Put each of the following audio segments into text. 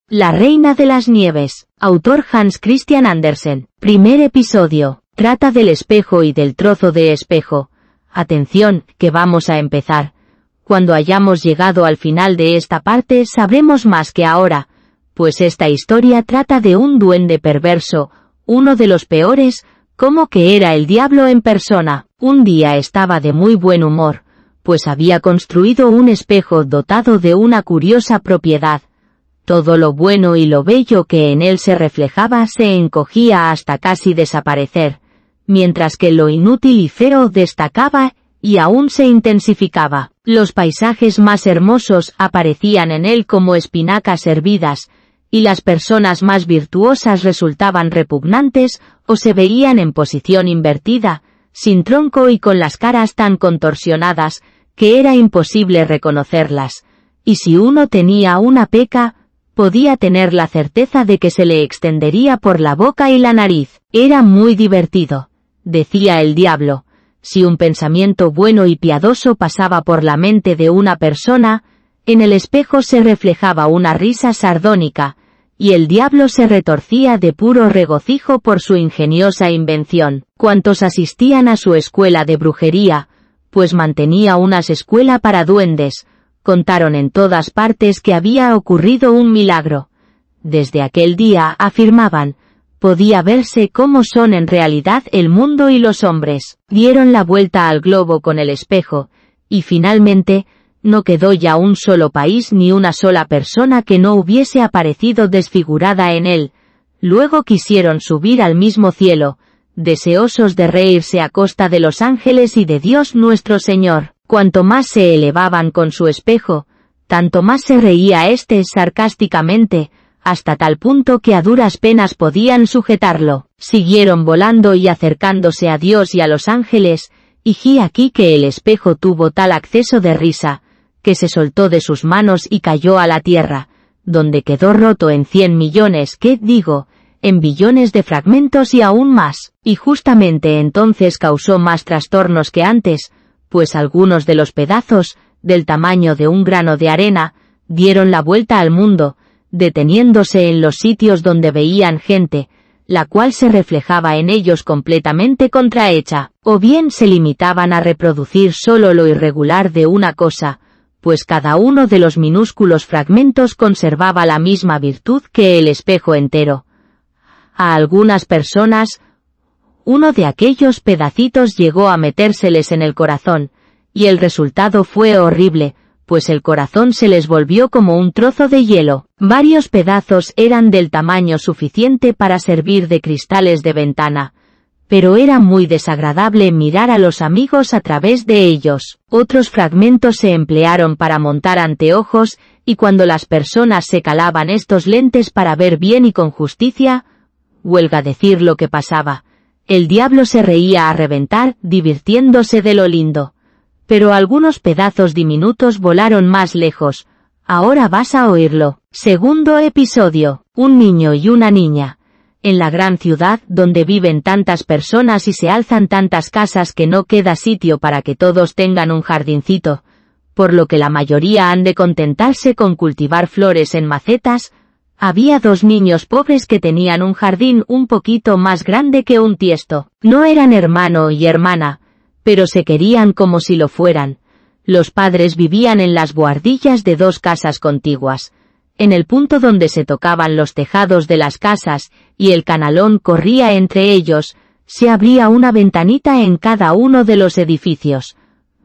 La Reina de las Nieves. Autor Hans Christian Andersen. Primer episodio. Trata del espejo y del trozo de espejo. Atención, que vamos a empezar. Cuando hayamos llegado al final de esta parte sabremos más que ahora, pues esta historia trata de un duende perverso, uno de los peores, como que era el diablo en persona. Un día estaba de muy buen humor, pues había construido un espejo dotado de una curiosa propiedad. Todo lo bueno y lo bello que en él se reflejaba se encogía hasta casi desaparecer, mientras que lo inútil y feo destacaba y aún se intensificaba. Los paisajes más hermosos aparecían en él como espinacas hervidas, y las personas más virtuosas resultaban repugnantes o se veían en posición invertida, sin tronco y con las caras tan contorsionadas que era imposible reconocerlas. Y si uno tenía una peca, podía tener la certeza de que se le extendería por la boca y la nariz. Era muy divertido, decía el diablo. Si un pensamiento bueno y piadoso pasaba por la mente de una persona, en el espejo se reflejaba una risa sardónica, y el diablo se retorcía de puro regocijo por su ingeniosa invención. Cuantos asistían a su escuela de brujería, pues mantenía una escuela para duendes, contaron en todas partes que había ocurrido un milagro. Desde aquel día, afirmaban, podía verse cómo son en realidad el mundo y los hombres. Dieron la vuelta al globo con el espejo, y finalmente, no quedó ya un solo país ni una sola persona que no hubiese aparecido desfigurada en él. Luego quisieron subir al mismo cielo, deseosos de reírse a costa de los ángeles y de Dios nuestro Señor. Cuanto más se elevaban con su espejo, tanto más se reía éste sarcásticamente, hasta tal punto que a duras penas podían sujetarlo. Siguieron volando y acercándose a Dios y a los ángeles, y he aquí que el espejo tuvo tal acceso de risa, que se soltó de sus manos y cayó a la tierra, donde quedó roto en 100 millones, ¿qué digo?, en billones de fragmentos y aún más. Y justamente entonces causó más trastornos que antes, pues algunos de los pedazos, del tamaño de un grano de arena, dieron la vuelta al mundo, deteniéndose en los sitios donde veían gente, la cual se reflejaba en ellos completamente contrahecha, o bien se limitaban a reproducir solo lo irregular de una cosa, pues cada uno de los minúsculos fragmentos conservaba la misma virtud que el espejo entero. A algunas personas, uno de aquellos pedacitos llegó a metérseles en el corazón, y el resultado fue horrible, pues el corazón se les volvió como un trozo de hielo. Varios pedazos eran del tamaño suficiente para servir de cristales de ventana, pero era muy desagradable mirar a los amigos a través de ellos. Otros fragmentos se emplearon para montar anteojos, y cuando las personas se calaban estos lentes para ver bien y con justicia, huelga decir lo que pasaba. El diablo se reía a reventar, divirtiéndose de lo lindo. Pero algunos pedazos diminutos volaron más lejos. Ahora vas a oírlo. Segundo episodio. Un niño y una niña. En la gran ciudad, donde viven tantas personas y se alzan tantas casas que no queda sitio para que todos tengan un jardincito, por lo que la mayoría han de contentarse con cultivar flores en macetas, había dos niños pobres que tenían un jardín un poquito más grande que un tiesto. No eran hermano y hermana, pero se querían como si lo fueran. Los padres vivían en las buhardillas de dos casas contiguas. En el punto donde se tocaban los tejados de las casas, y el canalón corría entre ellos, se abría una ventanita en cada uno de los edificios.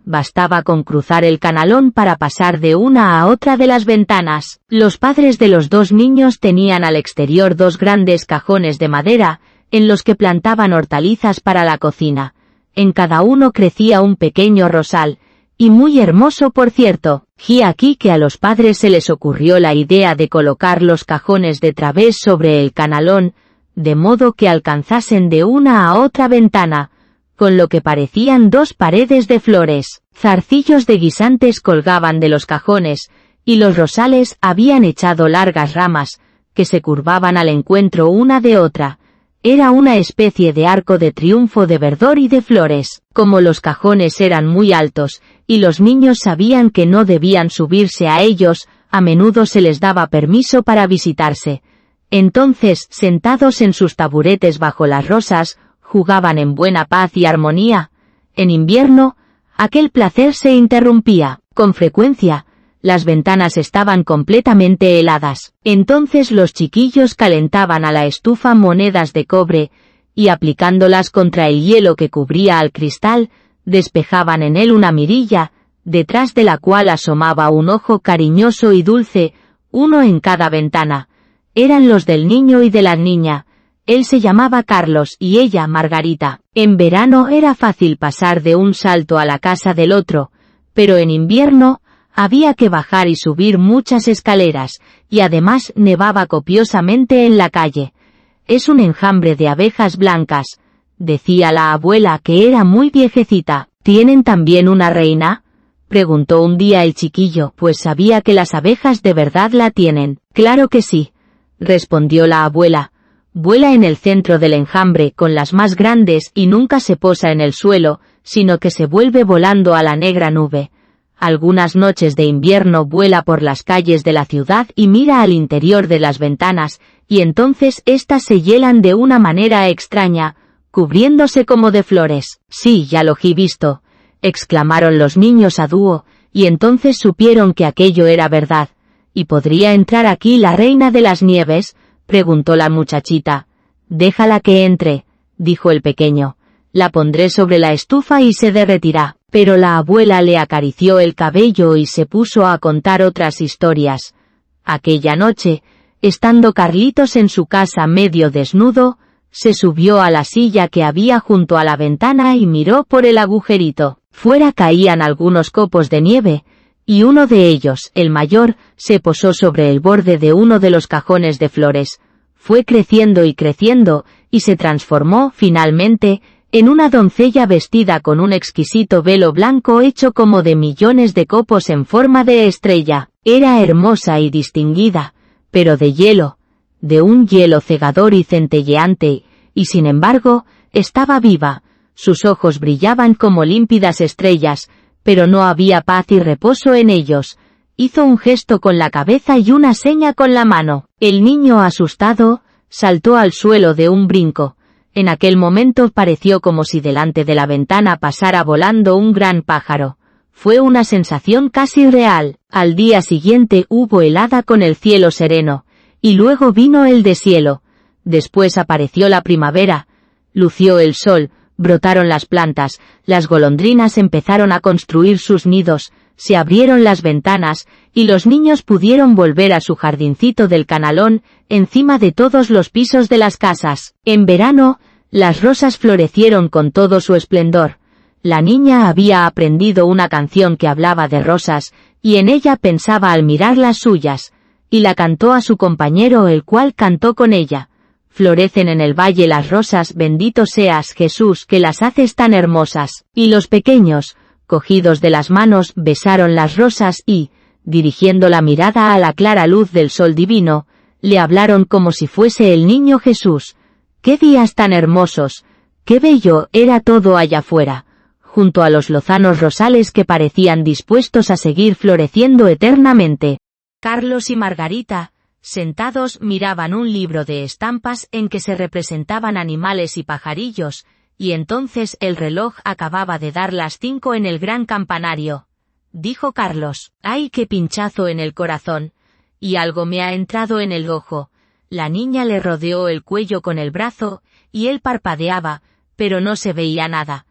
Bastaba con cruzar el canalón para pasar de una a otra de las ventanas. Los padres de los dos niños tenían al exterior dos grandes cajones de madera, en los que plantaban hortalizas para la cocina. En cada uno crecía un pequeño rosal, y muy hermoso por cierto. He aquí que a los padres se les ocurrió la idea de colocar los cajones de través sobre el canalón, de modo que alcanzasen de una a otra ventana, con lo que parecían dos paredes de flores. Zarcillos de guisantes colgaban de los cajones, y los rosales habían echado largas ramas, que se curvaban al encuentro una de otra. Era una especie de arco de triunfo de verdor y de flores. Como los cajones eran muy altos, y los niños sabían que no debían subirse a ellos, a menudo se les daba permiso para visitarse. Entonces, sentados en sus taburetes bajo las rosas, jugaban en buena paz y armonía. En invierno, aquel placer se interrumpía. Con frecuencia, las ventanas estaban completamente heladas. Entonces los chiquillos calentaban a la estufa monedas de cobre, y aplicándolas contra el hielo que cubría al cristal, despejaban en él una mirilla, detrás de la cual asomaba un ojo cariñoso y dulce, uno en cada ventana. Eran los del niño y de la niña. Él se llamaba Carlos y ella Margarita. En verano era fácil pasar de un salto a la casa del otro, pero en invierno había que bajar y subir muchas escaleras, y además nevaba copiosamente en la calle. Es un enjambre de abejas blancas, decía la abuela, que era muy viejecita. ¿Tienen también una reina?, preguntó un día el chiquillo, pues sabía que las abejas de verdad la tienen. Claro que sí, respondió la abuela. Vuela en el centro del enjambre con las más grandes y nunca se posa en el suelo, sino que se vuelve volando a la negra nube. Algunas noches de invierno vuela por las calles de la ciudad y mira al interior de las ventanas, y entonces éstas se hielan de una manera extraña, cubriéndose como de flores. Sí, ya lo he visto, exclamaron los niños a dúo, y entonces supieron que aquello era verdad. ¿Y podría entrar aquí la reina de las nieves?, preguntó la muchachita. Déjala que entre, dijo el pequeño. La pondré sobre la estufa y se derretirá. Pero la abuela le acarició el cabello y se puso a contar otras historias. Aquella noche, estando Carlitos en su casa medio desnudo, se subió a la silla que había junto a la ventana y miró por el agujerito. Fuera caían algunos copos de nieve, y uno de ellos, el mayor, se posó sobre el borde de uno de los cajones de flores. Fue creciendo y se transformó, finalmente, en una doncella vestida con un exquisito velo blanco hecho como de millones de copos en forma de estrella. Era hermosa y distinguida, pero de hielo, de un hielo cegador y centelleante, y sin embargo, estaba viva. Sus ojos brillaban como límpidas estrellas, pero no había paz y reposo en ellos. Hizo un gesto con la cabeza y una seña con la mano. El niño, asustado, saltó al suelo de un brinco. En aquel momento pareció como si delante de la ventana pasara volando un gran pájaro. Fue una sensación casi real. Al día siguiente hubo helada con el cielo sereno, y luego vino el deshielo. Después apareció la primavera. Lució el sol, brotaron las plantas, las golondrinas empezaron a construir sus nidos, se abrieron las ventanas, y los niños pudieron volver a su jardincito del canalón, encima de todos los pisos de las casas. En verano, las rosas florecieron con todo su esplendor. La niña había aprendido una canción que hablaba de rosas, y en ella pensaba al mirar las suyas, y la cantó a su compañero, el cual cantó con ella. Florecen en el valle las rosas, bendito seas Jesús, que las haces tan hermosas. Y los pequeños, cogidos de las manos, besaron las rosas y, dirigiendo la mirada a la clara luz del sol divino, le hablaron como si fuese el niño Jesús. ¡Qué días tan hermosos! ¡Qué bello era todo allá fuera! Junto a los lozanos rosales que parecían dispuestos a seguir floreciendo eternamente. Carlos y Margarita, sentados, miraban un libro de estampas en que se representaban animales y pajarillos, y entonces el reloj acababa de dar las 5 en el gran campanario. Dijo Carlos: ¡ay, qué pinchazo en el corazón! Y algo me ha entrado en el ojo. La niña le rodeó el cuello con el brazo, y él parpadeaba, pero no se veía nada.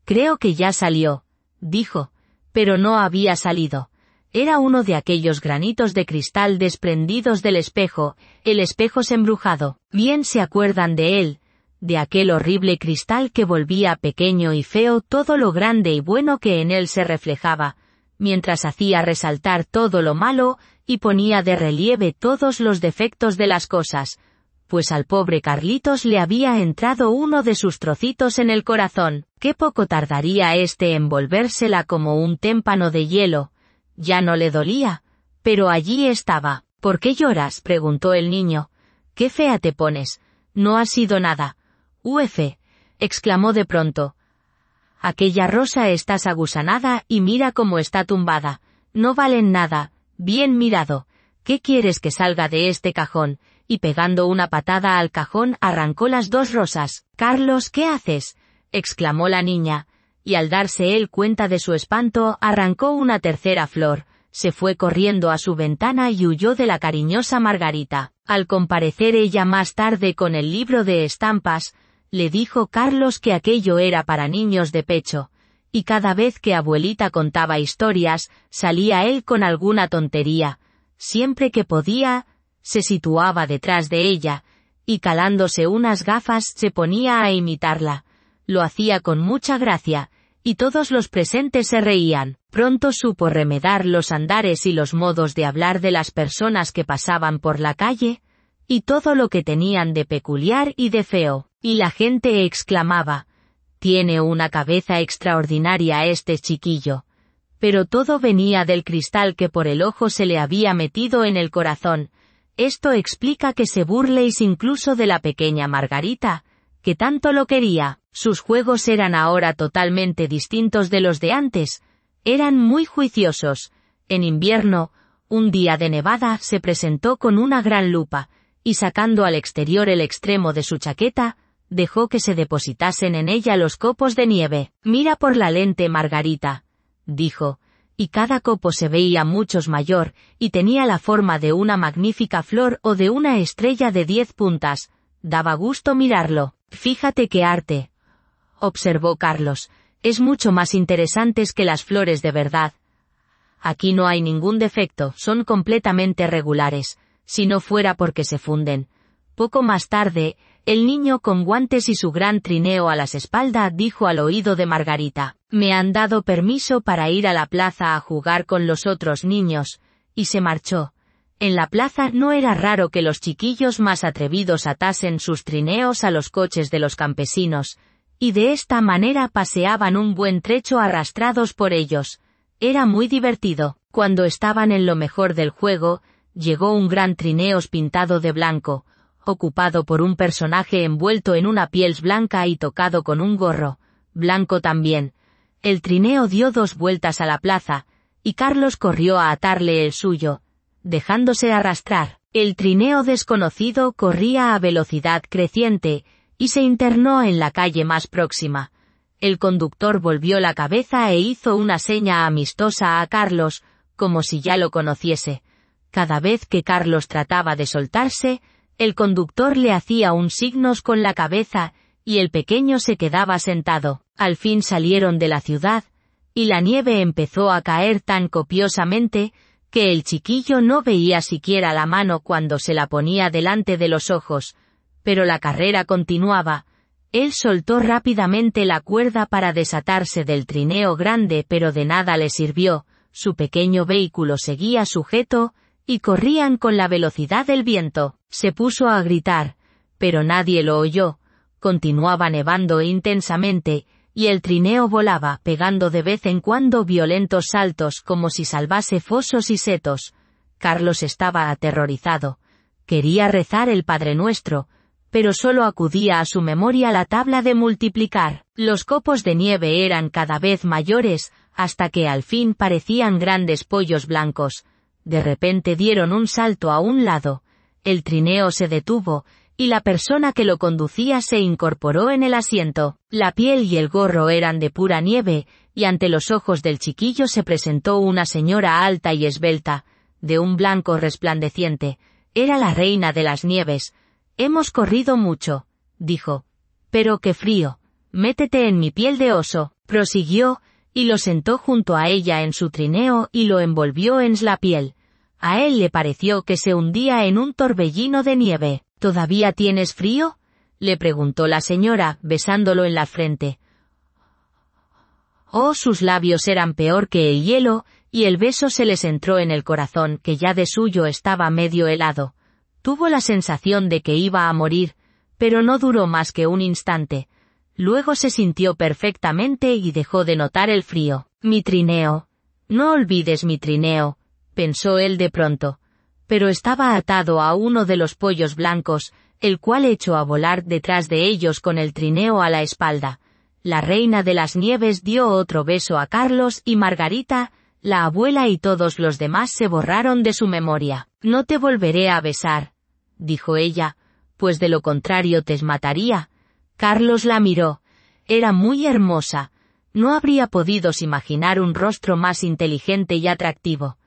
Creo que ya salió, dijo, pero no había salido. Era uno de aquellos granitos de cristal desprendidos del espejo, el espejo embrujado. Bien se acuerdan de él, de aquel horrible cristal que volvía pequeño y feo todo lo grande y bueno que en él se reflejaba, mientras hacía resaltar todo lo malo y ponía de relieve todos los defectos de las cosas, pues al pobre Carlitos le había entrado uno de sus trocitos en el corazón. Qué poco tardaría en volvérsela como un témpano de hielo. Ya no le dolía, pero allí estaba. ¿Por qué lloras?, preguntó el niño. Qué fea te pones. No ha sido nada. Uefe, exclamó de pronto. Aquella rosa está agusanada y mira cómo está tumbada. No valen nada, Bien mirado. ¿Qué quieres que salga de este cajón? Y pegando una patada al cajón arrancó las 2 rosas. Carlos, ¿qué haces? Exclamó la niña, y al darse él cuenta de su espanto arrancó una tercera flor, se fue corriendo a su ventana y huyó de la cariñosa Margarita. Al comparecer ella más tarde con el libro de estampas, le dijo Carlos que aquello era para niños de pecho, y cada vez que abuelita contaba historias, salía él con alguna tontería. Siempre que podía, se situaba detrás de ella, y calándose unas gafas se ponía a imitarla. Lo hacía con mucha gracia, y todos los presentes se reían. Pronto supo remedar los andares y los modos de hablar de las personas que pasaban por la calle, y todo lo que tenían de peculiar y de feo, y la gente exclamaba, «Tiene una cabeza extraordinaria este chiquillo». Pero todo venía del cristal que por el ojo se le había metido en el corazón. Esto explica que se burléis incluso de la pequeña Margarita, que tanto lo quería. Sus juegos eran ahora totalmente distintos de los de antes. Eran muy juiciosos. En invierno, un día de nevada se presentó con una gran lupa, y sacando al exterior el extremo de su chaqueta, dejó que se depositasen en ella los copos de nieve. «Mira por la lente, Margarita», dijo, y cada copo se veía muchos mayor, y tenía la forma de una magnífica flor o de una estrella de 10 puntas. Daba gusto mirarlo. «Fíjate qué arte», observó Carlos, «es mucho más interesantes que las flores de verdad. Aquí no hay ningún defecto, son completamente regulares, si no fuera porque se funden». Poco más tarde, el niño con guantes y su gran trineo a las espaldas dijo al oído de Margarita, «Me han dado permiso para ir a la plaza a jugar con los otros niños», y se marchó. En la plaza no era raro que los chiquillos más atrevidos atasen sus trineos a los coches de los campesinos, y de esta manera paseaban un buen trecho arrastrados por ellos. Era muy divertido. Cuando estaban en lo mejor del juego, llegó un gran trineo pintado de blanco, ocupado por un personaje envuelto en una piel blanca y tocado con un gorro blanco también. El trineo dio 2 vueltas a la plaza, y Carlos corrió a atarle el suyo, dejándose arrastrar. El trineo desconocido corría a velocidad creciente, y se internó en la calle más próxima. El conductor volvió la cabeza e hizo una seña amistosa a Carlos, como si ya lo conociese. Cada vez que Carlos trataba de soltarse, el conductor le hacía un signos con la cabeza, y el pequeño se quedaba sentado. Al fin salieron de la ciudad, y la nieve empezó a caer tan copiosamente, que el chiquillo no veía siquiera la mano cuando se la ponía delante de los ojos. Pero la carrera continuaba. Él soltó rápidamente la cuerda para desatarse del trineo grande, pero de nada le sirvió. Su pequeño vehículo seguía sujeto, y corrían con la velocidad del viento. Se puso a gritar, pero nadie lo oyó. Continuaba nevando intensamente, y el trineo volaba, pegando de vez en cuando violentos saltos como si salvase fosos y setos. Carlos estaba aterrorizado. Quería rezar el Padre Nuestro, pero solo acudía a su memoria la tabla de multiplicar. Los copos de nieve eran cada vez mayores, hasta que al fin parecían grandes pollos blancos. De repente dieron un salto a un lado. El trineo se detuvo, y la persona que lo conducía se incorporó en el asiento. La piel y el gorro eran de pura nieve, y ante los ojos del chiquillo se presentó una señora alta y esbelta, de un blanco resplandeciente. Era la reina de las nieves. «Hemos corrido mucho», dijo. «Pero qué frío. Métete en mi piel de oso», prosiguió, y lo sentó junto a ella en su trineo y lo envolvió en la piel. A él le pareció que se hundía en un torbellino de nieve. «¿Todavía tienes frío?», le preguntó la señora, besándolo en la frente. Oh, sus labios eran peor que el hielo, y el beso se les entró en el corazón, que ya de suyo estaba medio helado. Tuvo la sensación de que iba a morir, pero no duró más que un instante. Luego se sintió perfectamente y dejó de notar el frío. «Mi trineo. No olvides mi trineo», pensó él de pronto. Pero estaba atado a uno de los pollos blancos, el cual echó a volar detrás de ellos con el trineo a la espalda. La reina de las nieves dio otro beso a Carlos y Margarita La abuela y todos los demás se borraron de su memoria. «No te volveré a besar», dijo ella, «pues de lo contrario te mataría». Carlos la miró. Era muy hermosa. No habría podido imaginar un rostro más inteligente y atractivo.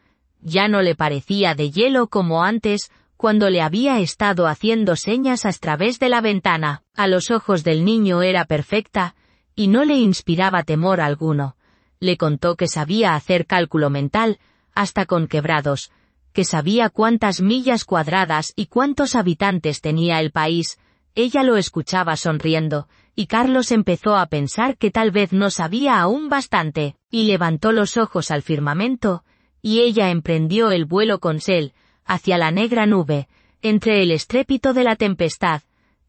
Ya no le parecía de hielo como antes, cuando le había estado haciendo señas a través de la ventana. A los ojos del niño era perfecta, y no le inspiraba temor alguno. Le contó que sabía hacer cálculo mental, hasta con quebrados, que sabía cuántas millas cuadradas y cuántos habitantes tenía el país. Ella lo escuchaba sonriendo, y Carlos empezó a pensar que tal vez no sabía aún bastante, y levantó los ojos al firmamento, y ella emprendió el vuelo con él, hacia la negra nube, entre el estrépito de la tempestad.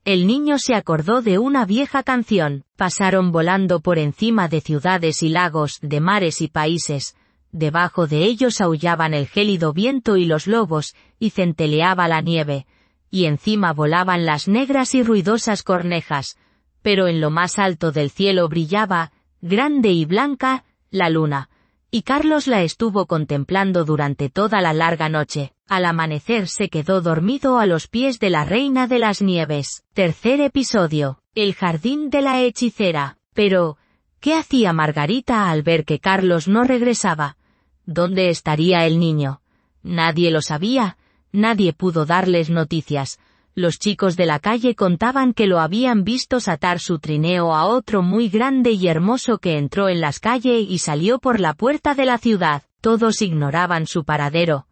El niño se acordó de una vieja canción. Pasaron volando por encima de ciudades y lagos, de mares y países. Debajo de ellos aullaban el gélido viento y los lobos, y centelleaba la nieve. Y encima volaban las negras y ruidosas cornejas. Pero en lo más alto del cielo brillaba, grande y blanca, la luna. Y Carlos la estuvo contemplando durante toda la larga noche. Al amanecer se quedó dormido a los pies de la Reina de las Nieves. Tercer episodio. El jardín de la hechicera. Pero, ¿qué hacía Margarita al ver que Carlos no regresaba? ¿Dónde estaría el niño? Nadie lo sabía, nadie pudo darles noticias. Los chicos de la calle contaban que lo habían visto atar su trineo a otro muy grande y hermoso que entró en las calles y salió por la puerta de la ciudad. Todos ignoraban su paradero.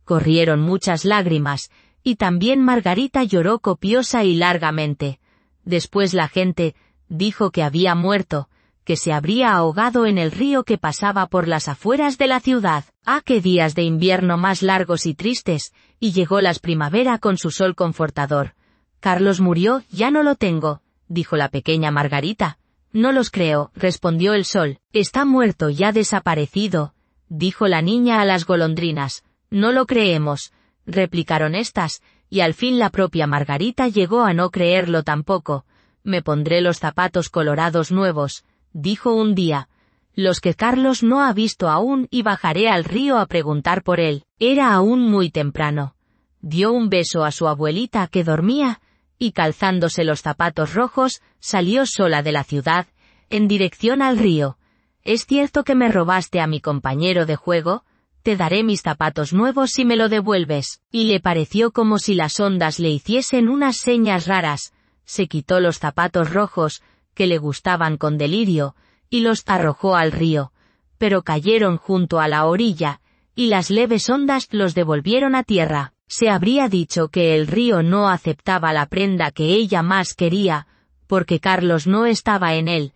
Corrieron muchas lágrimas, y también Margarita lloró copiosa y largamente. Después la gente dijo que había muerto, que se habría ahogado en el río que pasaba por las afueras de la ciudad. ¡Ah, qué días de invierno más largos y tristes! Y llegó la primavera con su sol confortador. Carlos murió, ya no lo tengo, dijo la pequeña Margarita. No los creo, respondió el sol. Está muerto y ha desaparecido, dijo la niña a las golondrinas. No lo creemos, replicaron estas, y al fin la propia Margarita llegó a no creerlo tampoco. Me pondré los zapatos colorados nuevos, dijo un día, los que Carlos no ha visto aún, y bajaré al río a preguntar por él. Era aún muy temprano. Dio un beso a su abuelita que dormía, y calzándose los zapatos rojos, salió sola de la ciudad, en dirección al río. ¿Es cierto que me robaste a mi compañero de juego? Te daré mis zapatos nuevos si me lo devuelves. Y le pareció como si las ondas le hiciesen unas señas raras. Se quitó los zapatos rojos, que le gustaban con delirio, y los arrojó al río, pero cayeron junto a la orilla, y las leves ondas los devolvieron a tierra. Se habría dicho que el río no aceptaba la prenda que ella más quería, porque Carlos no estaba en él,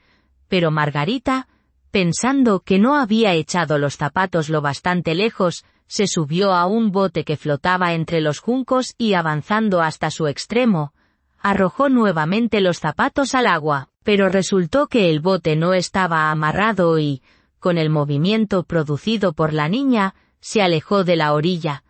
pero Margarita, pensando que no había echado los zapatos lo bastante lejos, se subió a un bote que flotaba entre los juncos y avanzando hasta su extremo, arrojó nuevamente los zapatos al agua. Pero resultó que el bote no estaba amarrado y, con el movimiento producido por la niña, se alejó de la orilla.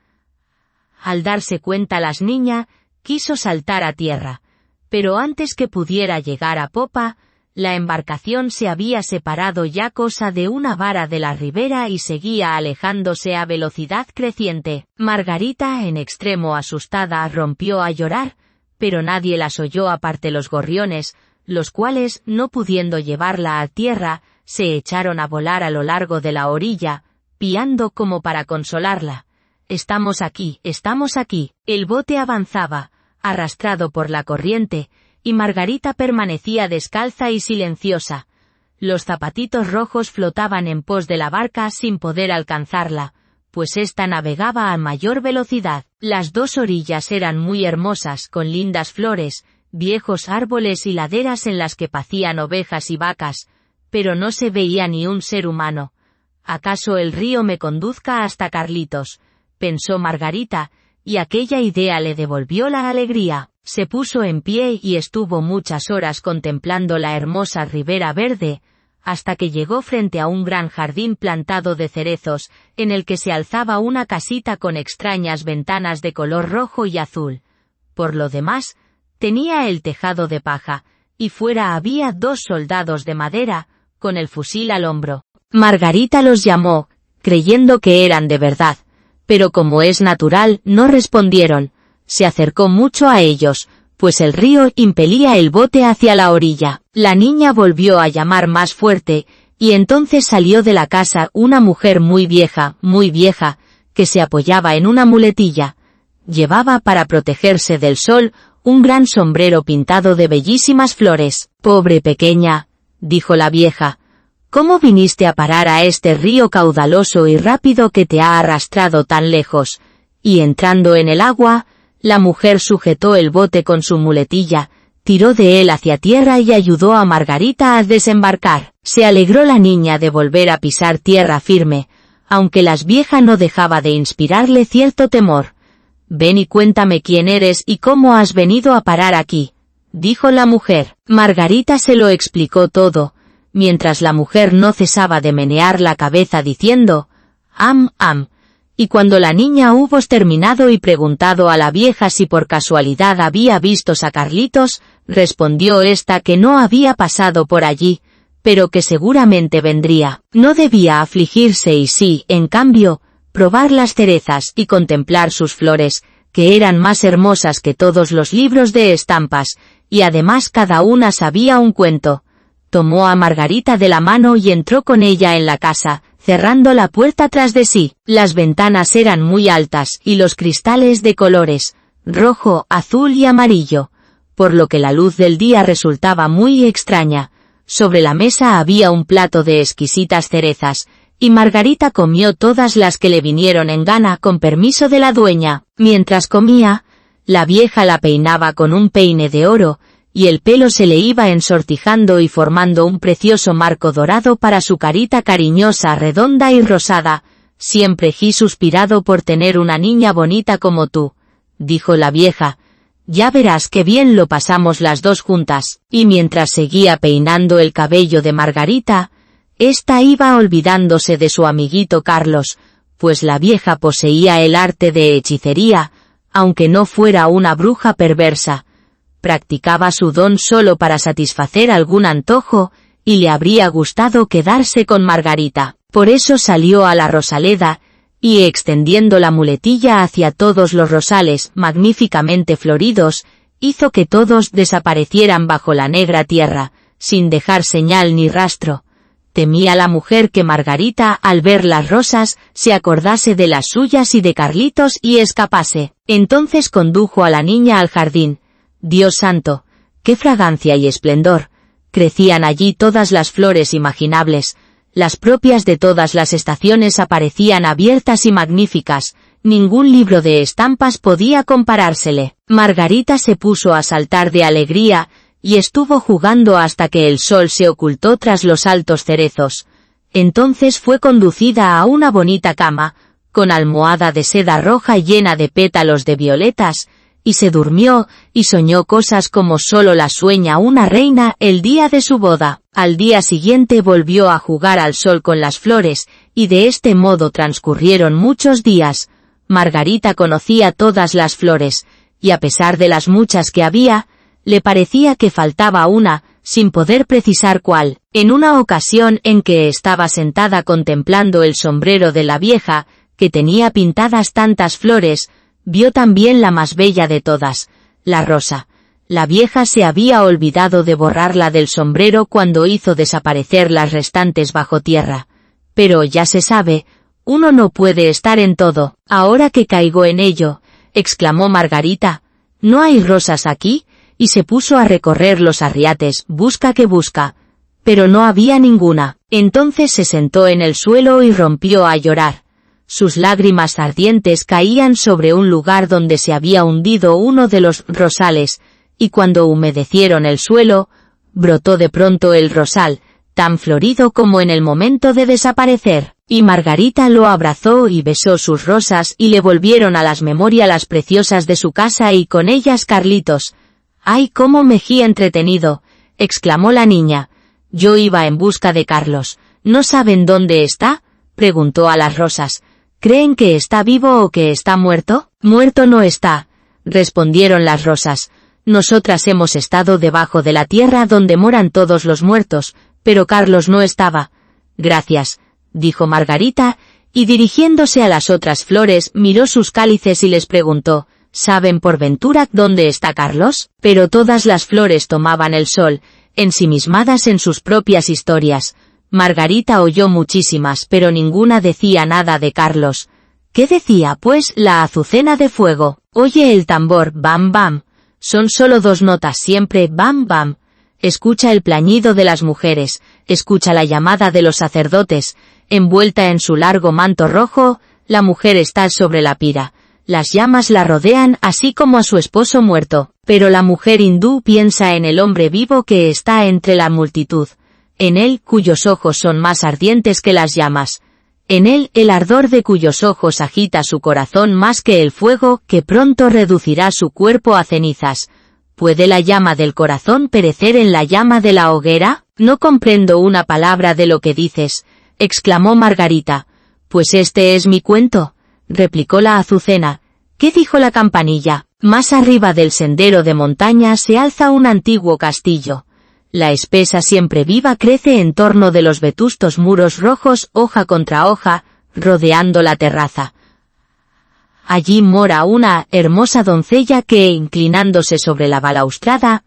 Al darse cuenta la niña, quiso saltar a tierra, pero antes que pudiera llegar a popa, la embarcación se había separado ya cosa de una vara de la ribera y seguía alejándose a velocidad creciente. Margarita, en extremo asustada, rompió a llorar, pero nadie las oyó aparte los gorriones, los cuales, no pudiendo llevarla a tierra, se echaron a volar a lo largo de la orilla, piando como para consolarla. Estamos aquí. El bote avanzaba, arrastrado por la corriente, y Margarita permanecía descalza y silenciosa. Los zapatitos rojos flotaban en pos de la barca sin poder alcanzarla, pues ésta navegaba a mayor velocidad. Las dos orillas eran muy hermosas, con lindas flores, viejos árboles y laderas en las que pacían ovejas y vacas, pero no se veía ni un ser humano. ¿Acaso el río me conduzca hasta Carlitos?, pensó Margarita, y aquella idea le devolvió la alegría. Se puso en pie y estuvo muchas horas contemplando la hermosa ribera verde, hasta que llegó frente a un gran jardín plantado de cerezos, en el que se alzaba una casita con extrañas ventanas de color rojo y azul. Por lo demás, tenía el tejado de paja, y fuera había 2 soldados de madera, con el fusil al hombro. Margarita los llamó, creyendo que eran de verdad, pero como es natural, no respondieron. Se acercó mucho a ellos, pues el río impelía el bote hacia la orilla. La niña volvió a llamar más fuerte, y entonces salió de la casa una mujer muy vieja, que se apoyaba en una muletilla. Llevaba para protegerse del sol un gran sombrero pintado de bellísimas flores. «Pobre pequeña», dijo la vieja, «¿cómo viniste a parar a este río caudaloso y rápido que te ha arrastrado tan lejos?» Y entrando en el agua, la mujer sujetó el bote con su muletilla, tiró de él hacia tierra y ayudó a Margarita a desembarcar. Se alegró la niña de volver a pisar tierra firme, aunque la vieja no dejaba de inspirarle cierto temor. «Ven y cuéntame quién eres y cómo has venido a parar aquí», dijo la mujer. Margarita se lo explicó todo, mientras la mujer no cesaba de menear la cabeza diciendo, «Am, am». Y cuando la niña hubo terminado y preguntado a la vieja si por casualidad había visto a Carlitos, respondió ésta que no había pasado por allí, pero que seguramente vendría. No debía afligirse y sí, en cambio, probar las cerezas y contemplar sus flores, que eran más hermosas que todos los libros de estampas, y además cada una sabía un cuento. Tomó a Margarita de la mano y entró con ella en la casa, cerrando la puerta tras de sí. Las ventanas eran muy altas y los cristales de colores, rojo, azul y amarillo, por lo que la luz del día resultaba muy extraña. Sobre la mesa había un plato de exquisitas cerezas, y Margarita comió todas las que le vinieron en gana con permiso de la dueña. Mientras comía, la vieja la peinaba con un peine de oro, y el pelo se le iba ensortijando y formando un precioso marco dorado para su carita cariñosa, redonda y rosada. «Siempre he suspirado por tener una niña bonita como tú», dijo la vieja. «Ya verás qué bien lo pasamos las dos juntas». Y mientras seguía peinando el cabello de Margarita, ésta iba olvidándose de su amiguito Carlos, pues la vieja poseía el arte de hechicería, aunque no fuera una bruja perversa. Practicaba su don solo para satisfacer algún antojo, y le habría gustado quedarse con Margarita. Por eso salió a la rosaleda, y extendiendo la muletilla hacia todos los rosales magníficamente floridos, hizo que todos desaparecieran bajo la negra tierra, sin dejar señal ni rastro. Temía la mujer que Margarita, al ver las rosas, se acordase de las suyas y de Carlitos y escapase. Entonces condujo a la niña al jardín. Dios santo, qué fragancia y esplendor. Crecían allí todas las flores imaginables, las propias de todas las estaciones aparecían abiertas y magníficas, ningún libro de estampas podía comparársele. Margarita se puso a saltar de alegría, y estuvo jugando hasta que el sol se ocultó tras los altos cerezos. Entonces fue conducida a una bonita cama, con almohada de seda roja llena de pétalos de violetas, y se durmió, y soñó cosas como solo las sueña una reina el día de su boda. Al día siguiente volvió a jugar al sol con las flores, y de este modo transcurrieron muchos días. Margarita conocía todas las flores, y a pesar de las muchas que había, le parecía que faltaba una, sin poder precisar cuál. En una ocasión en que estaba sentada contemplando el sombrero de la vieja, que tenía pintadas tantas flores, vio también la más bella de todas, la rosa. La vieja se había olvidado de borrarla del sombrero cuando hizo desaparecer las restantes bajo tierra. Pero ya se sabe, uno no puede estar en todo. «Ahora que caigo en ello», exclamó Margarita, «¿no hay rosas aquí?», y se puso a recorrer los arriates, busca que busca. Pero no había ninguna. Entonces se sentó en el suelo y rompió a llorar. Sus lágrimas ardientes caían sobre un lugar donde se había hundido uno de los rosales, y cuando humedecieron el suelo, brotó de pronto el rosal, tan florido como en el momento de desaparecer, y Margarita lo abrazó y besó sus rosas y le volvieron a las memorias las preciosas de su casa y con ellas Carlitos. «¡Ay, cómo mejía entretenido!», exclamó la niña. «Yo iba en busca de Carlos. ¿No saben dónde está?», preguntó a las rosas. «¿Creen que está vivo o que está muerto?». «Muerto no está», respondieron las rosas. «Nosotras hemos estado debajo de la tierra donde moran todos los muertos, pero Carlos no estaba». «Gracias», dijo Margarita, y dirigiéndose a las otras flores miró sus cálices y les preguntó, ¿saben por ventura dónde está Carlos? Pero todas las flores tomaban el sol, ensimismadas en sus propias historias. Margarita oyó muchísimas, pero ninguna decía nada de Carlos. ¿Qué decía, pues, la azucena de fuego? Oye el tambor, bam bam. Son solo 2 notas siempre, bam bam. Escucha el plañido de las mujeres, escucha la llamada de los sacerdotes. Envuelta en su largo manto rojo, la mujer está sobre la pira. Las llamas la rodean así como a su esposo muerto. Pero la mujer hindú piensa en el hombre vivo que está entre la multitud. En él cuyos ojos son más ardientes que las llamas. En él el ardor de cuyos ojos agita su corazón más que el fuego que pronto reducirá su cuerpo a cenizas. ¿Puede la llama del corazón perecer en la llama de la hoguera? No comprendo una palabra de lo que dices, exclamó Margarita. Pues este es mi cuento, replicó la azucena. ¿Qué dijo la campanilla? Más arriba del sendero de montaña se alza un antiguo castillo. La espesa siempre viva crece en torno de los vetustos muros rojos hoja contra hoja, rodeando la terraza. Allí mora una hermosa doncella que, inclinándose sobre la balaustrada,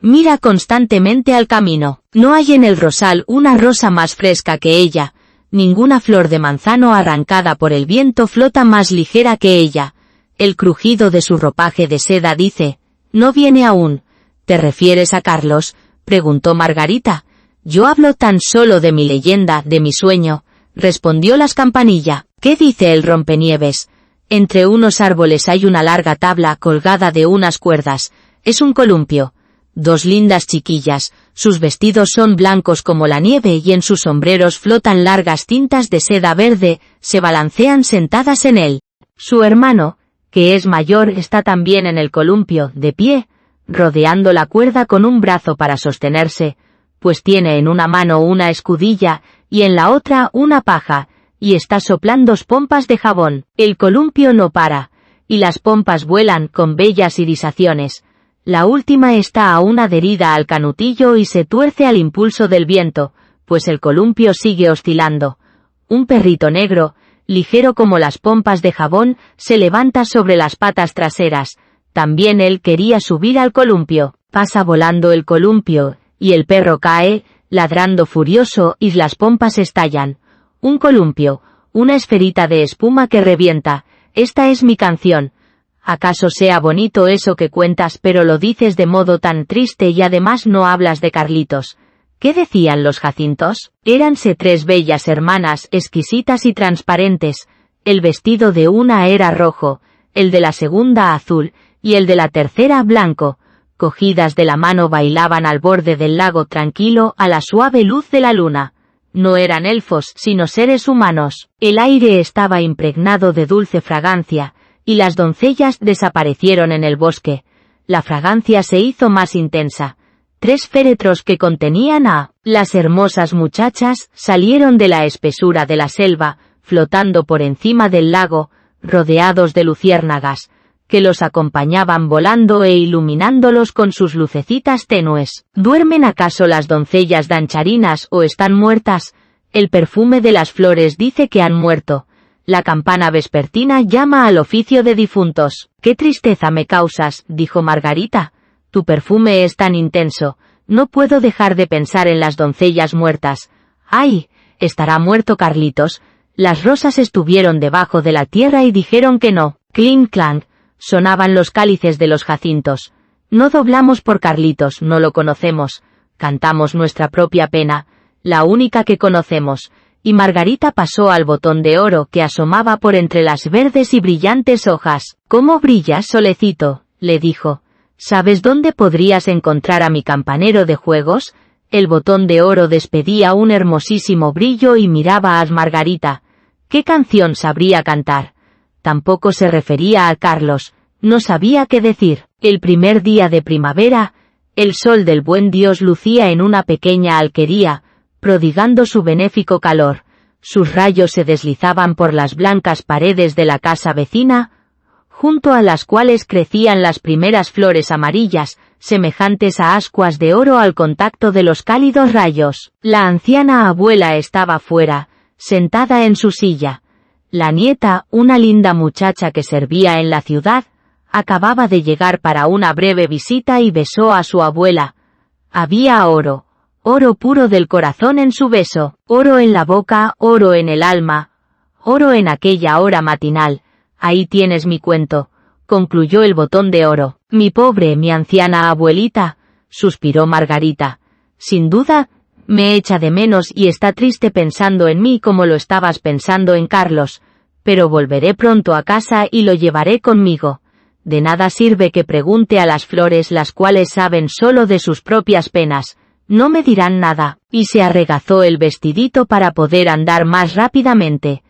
mira constantemente al camino. No hay en el rosal una rosa más fresca que ella, ninguna flor de manzano arrancada por el viento flota más ligera que ella. El crujido de su ropaje de seda dice, «No viene aún». ¿Te refieres a Carlos?, preguntó Margarita. «Yo hablo tan solo de mi leyenda, de mi sueño», respondió la campanilla. «¿Qué dice el rompenieves?» Entre unos árboles hay una larga tabla colgada de unas cuerdas. Es un columpio. 2 lindas chiquillas, sus vestidos son blancos como la nieve y en sus sombreros flotan largas cintas de seda verde, se balancean sentadas en él. Su hermano, que es mayor, está también en el columpio, de pie, rodeando la cuerda con un brazo para sostenerse, pues tiene en una mano una escudilla y en la otra una paja, y está soplando pompas de jabón. El columpio no para, y las pompas vuelan con bellas irisaciones. La última está aún adherida al canutillo y se tuerce al impulso del viento, pues el columpio sigue oscilando. Un perrito negro, ligero como las pompas de jabón, se levanta sobre las patas traseras. También él quería subir al columpio. Pasa volando el columpio, y el perro cae, ladrando furioso, y las pompas estallan. Un columpio, una esferita de espuma que revienta. Esta es mi canción. ¿Acaso sea bonito eso que cuentas, pero lo dices de modo tan triste y además no hablas de Carlitos? ¿Qué decían los jacintos? Éranse 3 bellas hermanas, exquisitas y transparentes. El vestido de una era rojo, el de la segunda azul, y el de la tercera blanco. Cogidas de la mano bailaban al borde del lago tranquilo a la suave luz de la luna. No eran elfos, sino seres humanos. El aire estaba impregnado de dulce fragancia, y las doncellas desaparecieron en el bosque. La fragancia se hizo más intensa. 3 féretros que contenían a las hermosas muchachas salieron de la espesura de la selva, flotando por encima del lago, rodeados de luciérnagas, que los acompañaban volando e iluminándolos con sus lucecitas tenues. ¿Duermen acaso las doncellas dancharinas o están muertas? El perfume de las flores dice que han muerto. La campana vespertina llama al oficio de difuntos. «Qué tristeza me causas», dijo Margarita. «Tu perfume es tan intenso. No puedo dejar de pensar en las doncellas muertas. ¡Ay! ¿Estará muerto Carlitos?» Las rosas estuvieron debajo de la tierra y dijeron que no. «Clink clank», sonaban los cálices de los jacintos. «No doblamos por Carlitos, no lo conocemos. Cantamos nuestra propia pena, la única que conocemos». Y Margarita pasó al botón de oro que asomaba por entre las verdes y brillantes hojas. «¿Cómo brillas, solecito?», le dijo. «¿Sabes dónde podrías encontrar a mi campanero de juegos?». El botón de oro despedía un hermosísimo brillo y miraba a Margarita. ¿Qué canción sabría cantar? Tampoco se refería a Carlos, no sabía qué decir. El primer día de primavera, el sol del buen Dios lucía en una pequeña alquería, prodigando su benéfico calor. Sus rayos se deslizaban por las blancas paredes de la casa vecina, junto a las cuales crecían las primeras flores amarillas, semejantes a ascuas de oro al contacto de los cálidos rayos. La anciana abuela estaba fuera, sentada en su silla. La nieta, una linda muchacha que servía en la ciudad, acababa de llegar para una breve visita y besó a su abuela. Había oro, oro puro del corazón en su beso, oro en la boca, oro en el alma, oro en aquella hora matinal. Ahí tienes mi cuento, concluyó el botón de oro. Mi pobre, mi anciana abuelita, suspiró Margarita. Sin duda, me echa de menos y está triste pensando en mí como lo estabas pensando en Carlos, pero volveré pronto a casa y lo llevaré conmigo. De nada sirve que pregunte a las flores, las cuales saben solo de sus propias penas, no me dirán nada, y se arregazó el vestidito para poder andar más rápidamente.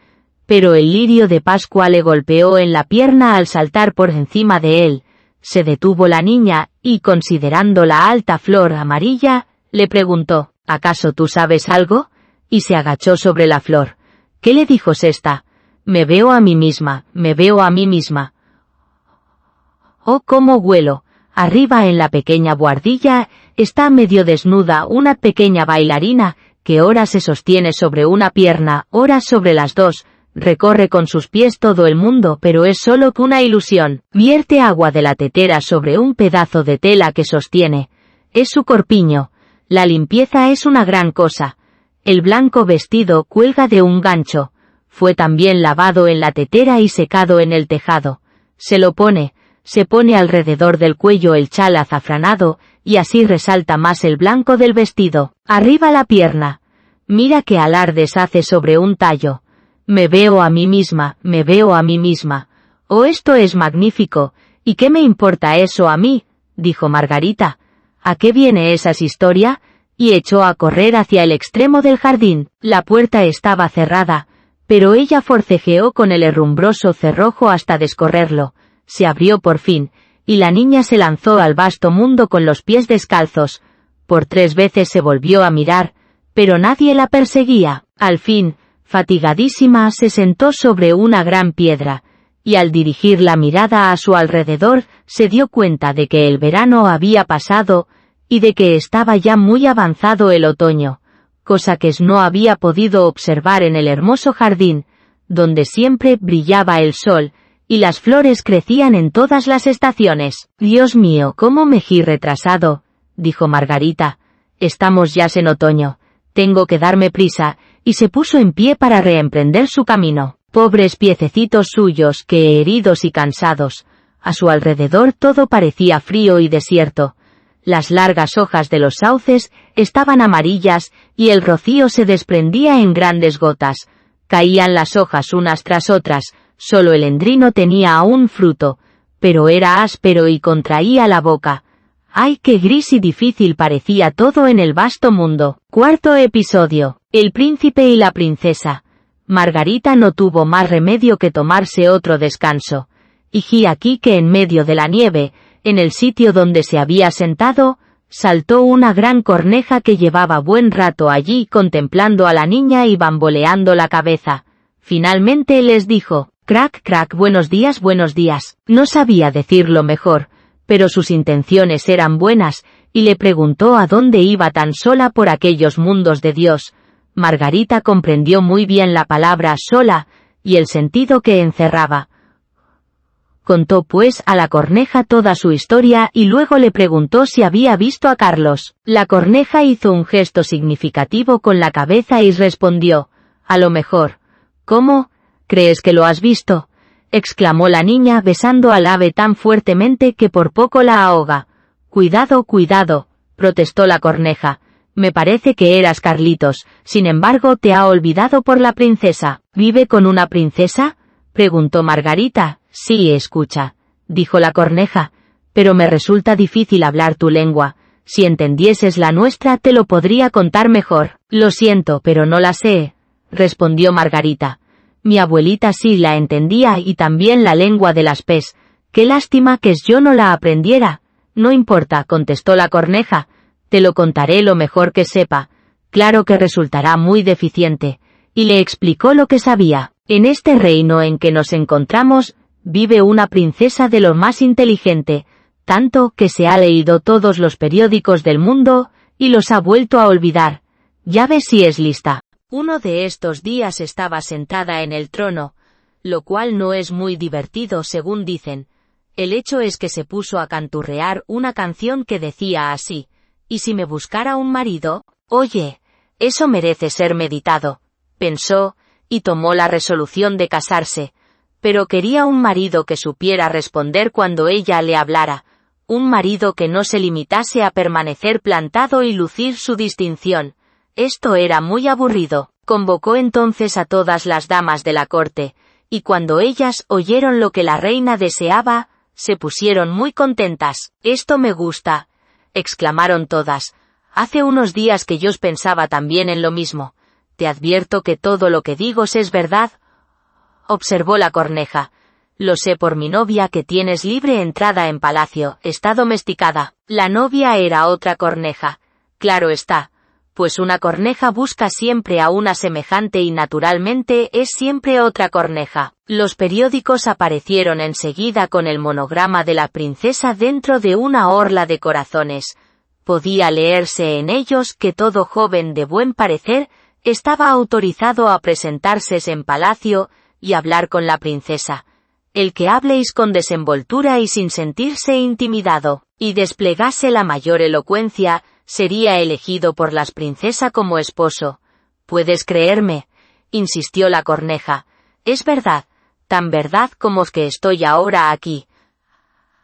Pero el lirio de Pascua le golpeó en la pierna al saltar por encima de él. Se detuvo la niña, y considerando la alta flor amarilla, le preguntó, ¿acaso tú sabes algo? Y se agachó sobre la flor. ¿Qué le dijo Sesta? Me veo a mí misma, me veo a mí misma. Oh, cómo huelo. Arriba en la pequeña buhardilla, está medio desnuda una pequeña bailarina, que ora se sostiene sobre una pierna, ora sobre las dos, recorre con sus pies todo el mundo, pero es solo una ilusión. Vierte agua de la tetera sobre un pedazo de tela que sostiene. Es su corpiño. La limpieza es una gran cosa. El blanco vestido cuelga de un gancho. Fue también lavado en la tetera y secado en el tejado. Se pone alrededor del cuello el chal azafranado, y así resalta más el blanco del vestido. Arriba la pierna. Mira qué alardes hace sobre un tallo. Me veo a mí misma, me veo a mí misma. Oh, esto es magnífico. ¿Y qué me importa eso a mí? Dijo Margarita. ¿A qué viene esa historia? Y echó a correr hacia el extremo del jardín. La puerta estaba cerrada, pero ella forcejeó con el herrumbroso cerrojo hasta descorrerlo. Se abrió por fin, y la niña se lanzó al vasto mundo con los pies descalzos. Por 3 veces se volvió a mirar, pero nadie la perseguía. Al fin, fatigadísima, se sentó sobre una gran piedra, y al dirigir la mirada a su alrededor, se dio cuenta de que el verano había pasado, y de que estaba ya muy avanzado el otoño, cosa que no había podido observar en el hermoso jardín, donde siempre brillaba el sol, y las flores crecían en todas las estaciones. Dios mío, cómo me he retrasado, dijo Margarita. Estamos ya en otoño. Tengo que darme prisa, y se puso en pie para reemprender su camino. Pobres piececitos suyos, que heridos y cansados. A su alrededor todo parecía frío y desierto. Las largas hojas de los sauces estaban amarillas, y el rocío se desprendía en grandes gotas. Caían las hojas unas tras otras. Solo el endrino tenía aún fruto, pero era áspero y contraía la boca. ¡Ay, qué gris y difícil parecía todo en el vasto mundo! Cuarto episodio. El príncipe y la princesa. Margarita no tuvo más remedio que tomarse otro descanso. Y aquí que en medio de la nieve, en el sitio donde se había sentado, saltó una gran corneja que llevaba buen rato allí contemplando a la niña y bamboleando la cabeza. Finalmente les dijo, «Crac, crac, buenos días, buenos días». No sabía decirlo mejor, pero sus intenciones eran buenas, y le preguntó a dónde iba tan sola por aquellos mundos de Dios. Margarita comprendió muy bien la palabra sola, y el sentido que encerraba. Contó pues a la corneja toda su historia y luego le preguntó si había visto a Carlos. La corneja hizo un gesto significativo con la cabeza y respondió, «A lo mejor». «¿Cómo? ¿Crees que lo has visto?», exclamó la niña besando al ave tan fuertemente que por poco la ahoga. «Cuidado, cuidado», protestó la corneja. «Me parece que eras Carlitos, sin embargo te ha olvidado por la princesa». «¿Vive con una princesa?», preguntó Margarita. «Sí, escucha», dijo la corneja, «pero me resulta difícil hablar tu lengua. Si entendieses la nuestra te lo podría contar mejor». «Lo siento, pero no la sé», respondió Margarita. «Mi abuelita sí la entendía y también la lengua de las pes. Qué lástima que yo no la aprendiera». «No importa», contestó la corneja, «te lo contaré lo mejor que sepa. Claro que resultará muy deficiente». Y le explicó lo que sabía. «En este reino en que nos encontramos, vive una princesa de lo más inteligente, tanto que se ha leído todos los periódicos del mundo, y los ha vuelto a olvidar. Ya ves si es lista». Uno de estos días estaba sentada en el trono, lo cual no es muy divertido según dicen. El hecho es que se puso a canturrear una canción que decía así: ¿y si me buscara un marido? Oye, eso merece ser meditado, pensó, y tomó la resolución de casarse. Pero quería un marido que supiera responder cuando ella le hablara, un marido que no se limitase a permanecer plantado y lucir su distinción. Esto era muy aburrido. Convocó entonces a todas las damas de la corte, y cuando ellas oyeron lo que la reina deseaba, se pusieron muy contentas. «Esto me gusta», exclamaron todas. «Hace unos días que yo pensaba también en lo mismo. Te advierto que todo lo que digo es verdad», observó la corneja. «Lo sé por mi novia que tienes libre entrada en palacio, está domesticada». La novia era otra corneja. Claro está, pues una corneja busca siempre a una semejante y naturalmente es siempre otra corneja. Los periódicos aparecieron enseguida con el monograma de la princesa dentro de una orla de corazones. Podía leerse en ellos que todo joven de buen parecer estaba autorizado a presentarse en palacio y hablar con la princesa. El que habléis con desenvoltura y sin sentirse intimidado, y desplegase la mayor elocuencia, sería elegido por las princesas como esposo. «¿Puedes creerme?», insistió la corneja. «Es verdad, tan verdad como que estoy ahora aquí».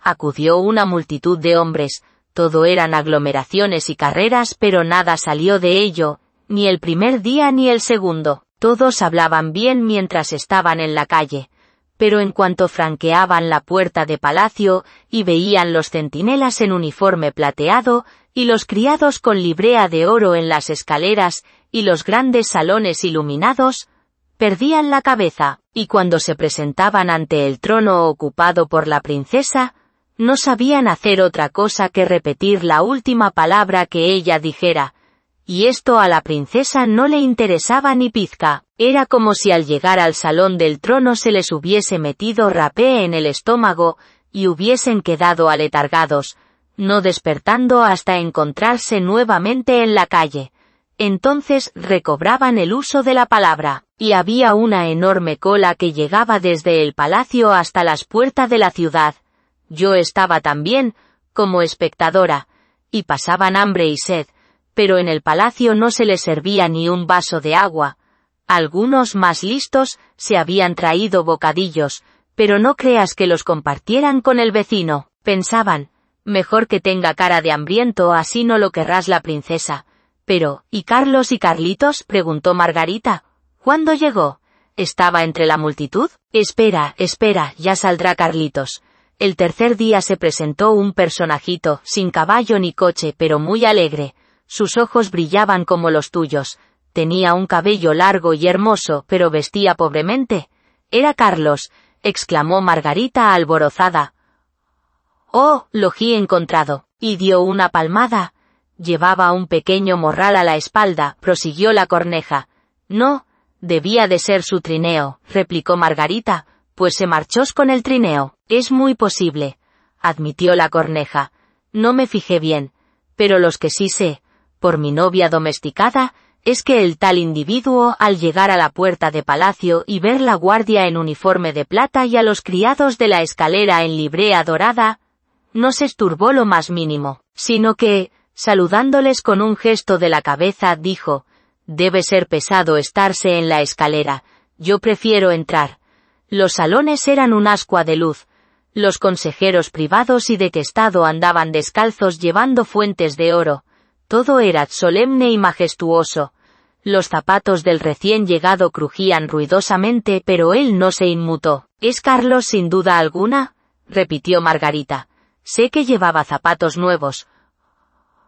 Acudió una multitud de hombres, todo eran aglomeraciones y carreras, pero nada salió de ello, ni el primer día ni el segundo. Todos hablaban bien mientras estaban en la calle, pero en cuanto franqueaban la puerta de palacio y veían los centinelas en uniforme plateado, y los criados con librea de oro en las escaleras, y los grandes salones iluminados, perdían la cabeza, y cuando se presentaban ante el trono ocupado por la princesa, no sabían hacer otra cosa que repetir la última palabra que ella dijera, y esto a la princesa no le interesaba ni pizca. Era como si al llegar al salón del trono se les hubiese metido rapé en el estómago, y hubiesen quedado aletargados, no despertando hasta encontrarse nuevamente en la calle. Entonces recobraban el uso de la palabra, y había una enorme cola que llegaba desde el palacio hasta las puertas de la ciudad. Yo estaba también, como espectadora, y pasaban hambre y sed, pero en el palacio no se les servía ni un vaso de agua. Algunos más listos se habían traído bocadillos, pero no creas que los compartieran con el vecino. Pensaban, mejor que tenga cara de hambriento, así no lo querrás la princesa. Pero, ¿y Carlos y Carlitos?, preguntó Margarita. ¿Cuándo llegó? ¿Estaba entre la multitud? Espera, ya saldrá Carlitos. El tercer día se presentó un personajito, sin caballo ni coche, pero muy alegre. Sus ojos brillaban como los tuyos. Tenía un cabello largo y hermoso, pero vestía pobremente. Era Carlos, exclamó Margarita alborozada. «Oh, lo he encontrado», y dio una palmada. «Llevaba un pequeño morral a la espalda», prosiguió la corneja. «No, debía de ser su trineo», replicó Margarita, «pues se marchó con el trineo». «Es muy posible», admitió la corneja. «No me fijé bien, pero los que sí sé, por mi novia domesticada, es que el tal individuo, al llegar a la puerta de palacio y ver la guardia en uniforme de plata y a los criados de la escalera en librea dorada, no se esturbó lo más mínimo, sino que, saludándoles con un gesto de la cabeza, dijo: «Debe ser pesado estarse en la escalera, yo prefiero entrar». Los salones eran un ascua de luz. Los consejeros privados y de qué estado andaban descalzos llevando fuentes de oro. Todo era solemne y majestuoso. Los zapatos del recién llegado crujían ruidosamente, pero él no se inmutó. «¿Es Carlos sin duda alguna?», repitió Margarita. «Sé que llevaba zapatos nuevos.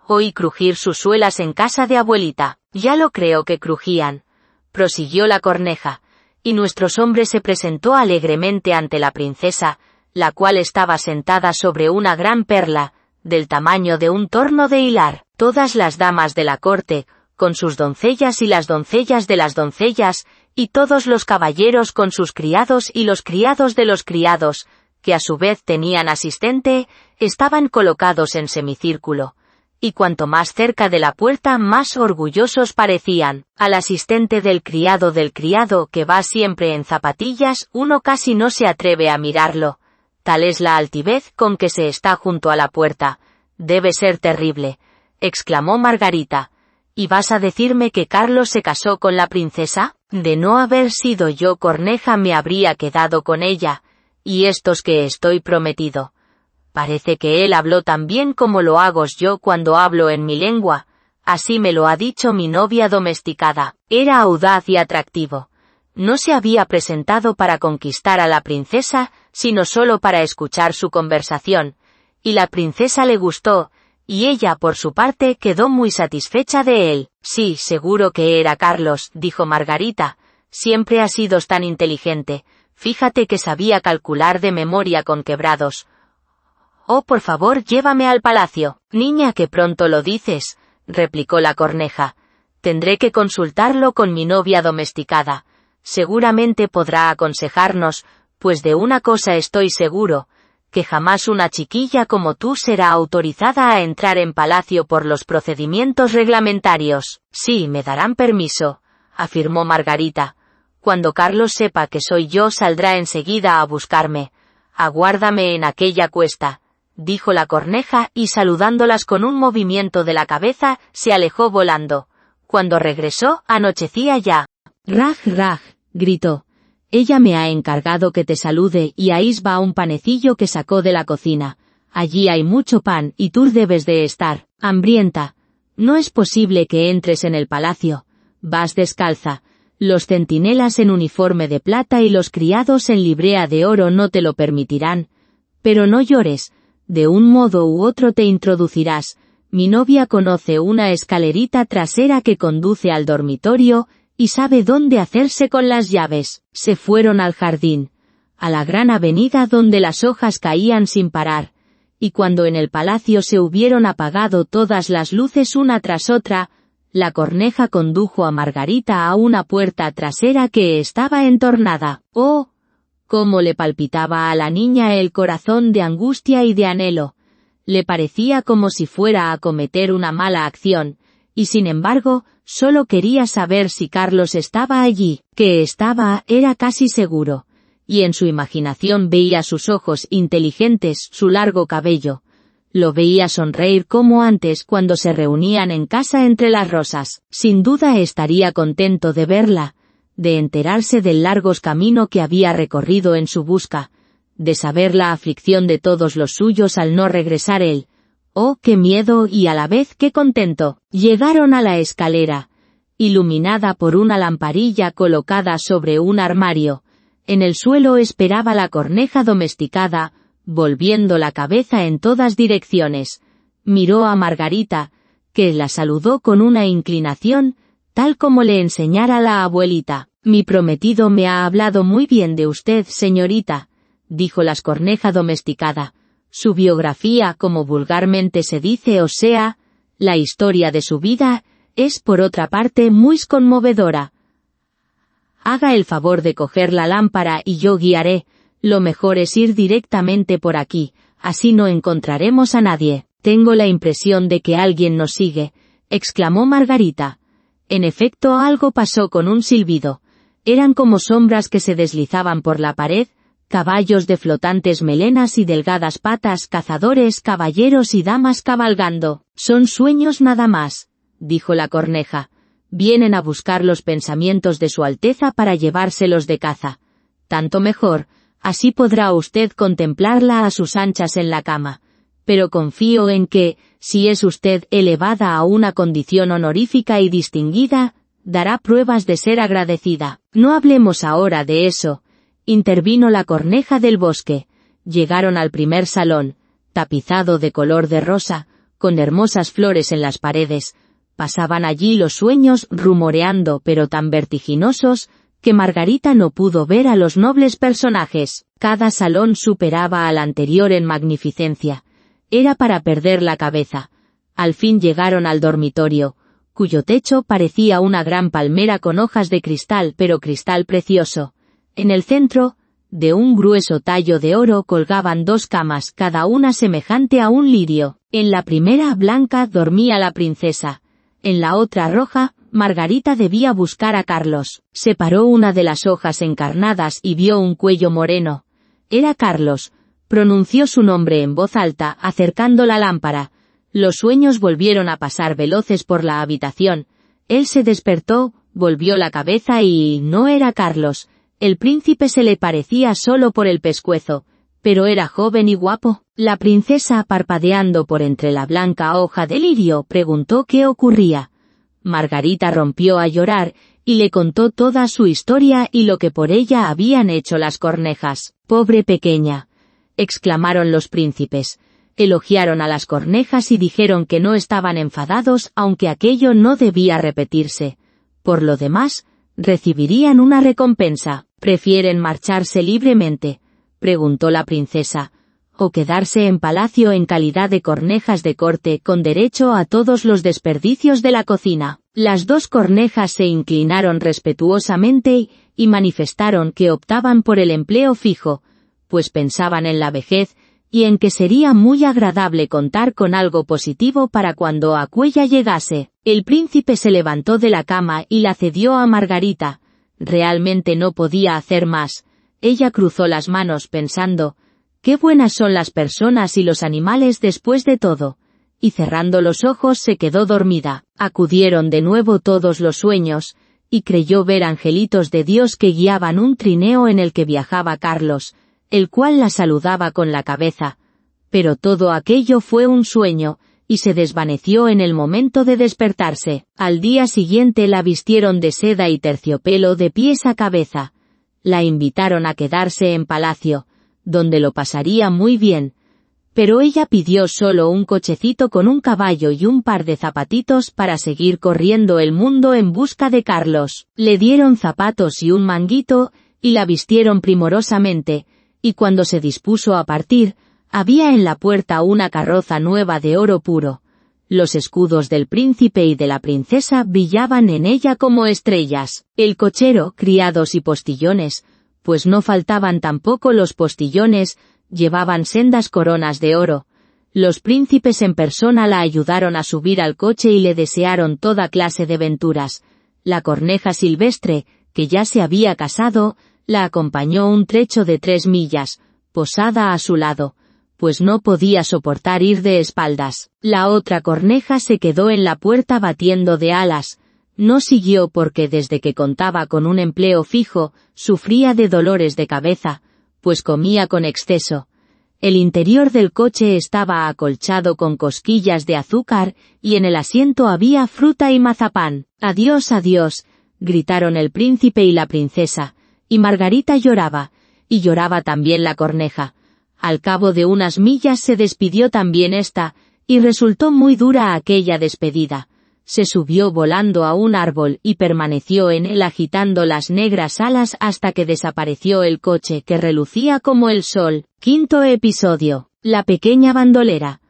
Oí crujir sus suelas en casa de abuelita». «Ya lo creo que crujían», prosiguió la corneja, y nuestro hombre se presentó alegremente ante la princesa, la cual estaba sentada sobre una gran perla, del tamaño de un torno de hilar. Todas las damas de la corte, con sus doncellas y las doncellas de las doncellas, y todos los caballeros con sus criados y los criados de los criados, que a su vez tenían asistente, estaban colocados en semicírculo. y cuanto más cerca de la puerta más orgullosos parecían. Al asistente del criado que va siempre en zapatillas, uno casi no se atreve a mirarlo. Tal es la altivez con que se está junto a la puerta. Debe ser terrible, exclamó Margarita. ¿Y vas a decirme que Carlos se casó con la princesa? De no haber sido yo Corneja me habría quedado con ella, y estos que estoy prometido. Parece que él habló tan bien como lo hago yo cuando hablo en mi lengua, así me lo ha dicho mi novia domesticada. Era audaz y atractivo. No se había presentado para conquistar a la princesa, sino solo para escuchar su conversación, y la princesa le gustó, y ella por su parte quedó muy satisfecha de él. Sí, seguro que era Carlos, dijo Margarita, siempre ha sido tan inteligente, fíjate que sabía calcular de memoria con quebrados. Oh, por favor, llévame al palacio. Niña, que pronto lo dices, replicó la Corneja. Tendré que consultarlo con mi novia domesticada. Seguramente podrá aconsejarnos, pues de una cosa estoy seguro, que jamás una chiquilla como tú será autorizada a entrar en palacio por los procedimientos reglamentarios. Sí, me darán permiso, afirmó Margarita. Cuando Carlos sepa que soy yo saldrá enseguida a buscarme. Aguárdame en aquella cuesta, dijo la Corneja y saludándolas con un movimiento de la cabeza, se alejó volando. Cuando regresó, anochecía ya. Raj, Raj, gritó. Ella me ha encargado que te salude y ahí va un panecillo que sacó de la cocina. Allí hay mucho pan y tú debes de estar hambrienta. No es posible que entres en el palacio. Vas descalza. Los centinelas en uniforme de plata y los criados en librea de oro no te lo permitirán. Pero no llores. De un modo u otro te introducirás. Mi novia conoce una escalerita trasera que conduce al dormitorio, y sabe dónde hacerse con las llaves. Se fueron al jardín, a la gran avenida donde las hojas caían sin parar, y cuando en el palacio se hubieron apagado todas las luces una tras otra, la Corneja condujo a Margarita a una puerta trasera que estaba entornada. ¡Oh! Cómo le palpitaba a la niña el corazón de angustia y de anhelo. Le parecía como si fuera a cometer una mala acción, y sin embargo, solo quería saber si Carlos estaba allí. Que estaba, era casi seguro, y en su imaginación veía sus ojos inteligentes, su largo cabello. Lo veía sonreír como antes cuando se reunían en casa entre las rosas. Sin duda estaría contento de verla, de enterarse del largo camino que había recorrido en su busca, de saber la aflicción de todos los suyos al no regresar él. Oh, qué miedo y a la vez qué contento. Llegaron a la escalera, iluminada por una lamparilla colocada sobre un armario. En el suelo esperaba la Corneja domesticada, volviendo la cabeza en todas direcciones. Miró a Margarita, que la saludó con una inclinación, tal como le enseñara la abuelita. Mi prometido me ha hablado muy bien de usted, señorita, dijo la Corneja domesticada. Su biografía, como vulgarmente se dice, o sea, la historia de su vida, es por otra parte muy conmovedora. Haga el favor de coger la lámpara y yo guiaré. Lo mejor es ir directamente por aquí, así no encontraremos a nadie. Tengo la impresión de que alguien nos sigue, exclamó Margarita. En efecto, algo pasó con un silbido. Eran como sombras que se deslizaban por la pared, caballos de flotantes melenas y delgadas patas, cazadores, caballeros y damas cabalgando. Son sueños nada más, dijo la Corneja. Vienen a buscar los pensamientos de su Alteza para llevárselos de caza. Tanto mejor, así podrá usted contemplarla a sus anchas en la cama. Pero confío en que, si es usted elevada a una condición honorífica y distinguida, dará pruebas de ser agradecida. No hablemos ahora de eso, intervino la Corneja del Bosque. Llegaron al primer salón, tapizado de color de rosa, con hermosas flores en las paredes. Pasaban allí los sueños rumoreando pero tan vertiginosos, que Margarita no pudo ver a los nobles personajes. Cada salón superaba al anterior en magnificencia. Era para perder la cabeza. Al fin llegaron al dormitorio, cuyo techo parecía una gran palmera con hojas de cristal, pero cristal precioso. En el centro, De un grueso tallo de oro colgaban 2 camas, cada una semejante a un lirio. En la primera blanca dormía la princesa. En la otra roja, Margarita debía buscar a Carlos. Separó una de las hojas encarnadas y vio un cuello moreno. Era Carlos. Pronunció su nombre en voz alta, acercando la lámpara. Los sueños volvieron a pasar veloces por la habitación. Él se despertó, volvió la cabeza y no era Carlos. El príncipe se le parecía solo por el pescuezo, pero era joven y guapo. La princesa, parpadeando por entre la blanca hoja de lirio, preguntó qué ocurría. Margarita rompió a llorar y le contó toda su historia y lo que por ella habían hecho las cornejas. «Pobre pequeña», exclamaron los príncipes. Elogiaron a las cornejas y dijeron que no estaban enfadados, aunque aquello no debía repetirse. Por lo demás, recibirían una recompensa. «¿Prefieren marcharse libremente?», preguntó la princesa, «o quedarse en palacio en calidad de cornejas de corte con derecho a todos los desperdicios de la cocina». Las 2 cornejas se inclinaron respetuosamente y manifestaron que optaban por el empleo fijo, pues pensaban en la vejez y en que sería muy agradable contar con algo positivo para cuando aquella llegase. El príncipe se levantó de la cama y la cedió a Margarita. Realmente no podía hacer más. Ella cruzó las manos pensando, «Qué buenas son las personas y los animales después de todo», y cerrando los ojos se quedó dormida. Acudieron de nuevo todos los sueños, y creyó ver angelitos de Dios que guiaban un trineo en el que viajaba Carlos, el cual la saludaba con la cabeza. Pero todo aquello fue un sueño, y se desvaneció en el momento de despertarse. Al día siguiente la vistieron de seda y terciopelo de pies a cabeza. La invitaron a quedarse en palacio, donde lo pasaría muy bien. Pero ella pidió solo un cochecito con un caballo y un par de zapatitos para seguir corriendo el mundo en busca de Carlos. Le dieron zapatos y un manguito, y la vistieron primorosamente, y cuando se dispuso a partir, había en la puerta una carroza nueva de oro puro. Los escudos del príncipe y de la princesa brillaban en ella como estrellas. El cochero, criados y postillones, pues no faltaban tampoco los postillones, llevaban sendas coronas de oro. Los príncipes en persona la ayudaron a subir al coche y le desearon toda clase de venturas. La corneja silvestre, que ya se había casado, la acompañó un trecho de 3 millas, posada a su lado, pues no podía soportar ir de espaldas. La otra corneja se quedó en la puerta batiendo de alas. No siguió porque desde que contaba con un empleo fijo, sufría de dolores de cabeza, pues comía con exceso. El interior del coche estaba acolchado con cosquillas de azúcar, y en el asiento había fruta y mazapán. «Adiós, adiós», gritaron el príncipe y la princesa, y Margarita lloraba, y lloraba también la corneja. Al cabo de unas millas se despidió también esta, y resultó muy dura aquella despedida. Se subió volando a un árbol y permaneció en él agitando las negras alas hasta que desapareció el coche que relucía como el sol. Quinto episodio. La pequeña bandolera.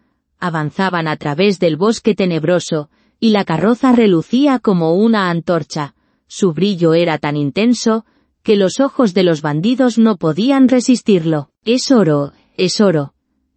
Avanzaban a través del bosque tenebroso, y la carroza relucía como una antorcha. Su brillo era tan intenso, que los ojos de los bandidos no podían resistirlo. «Es oro, es oro»,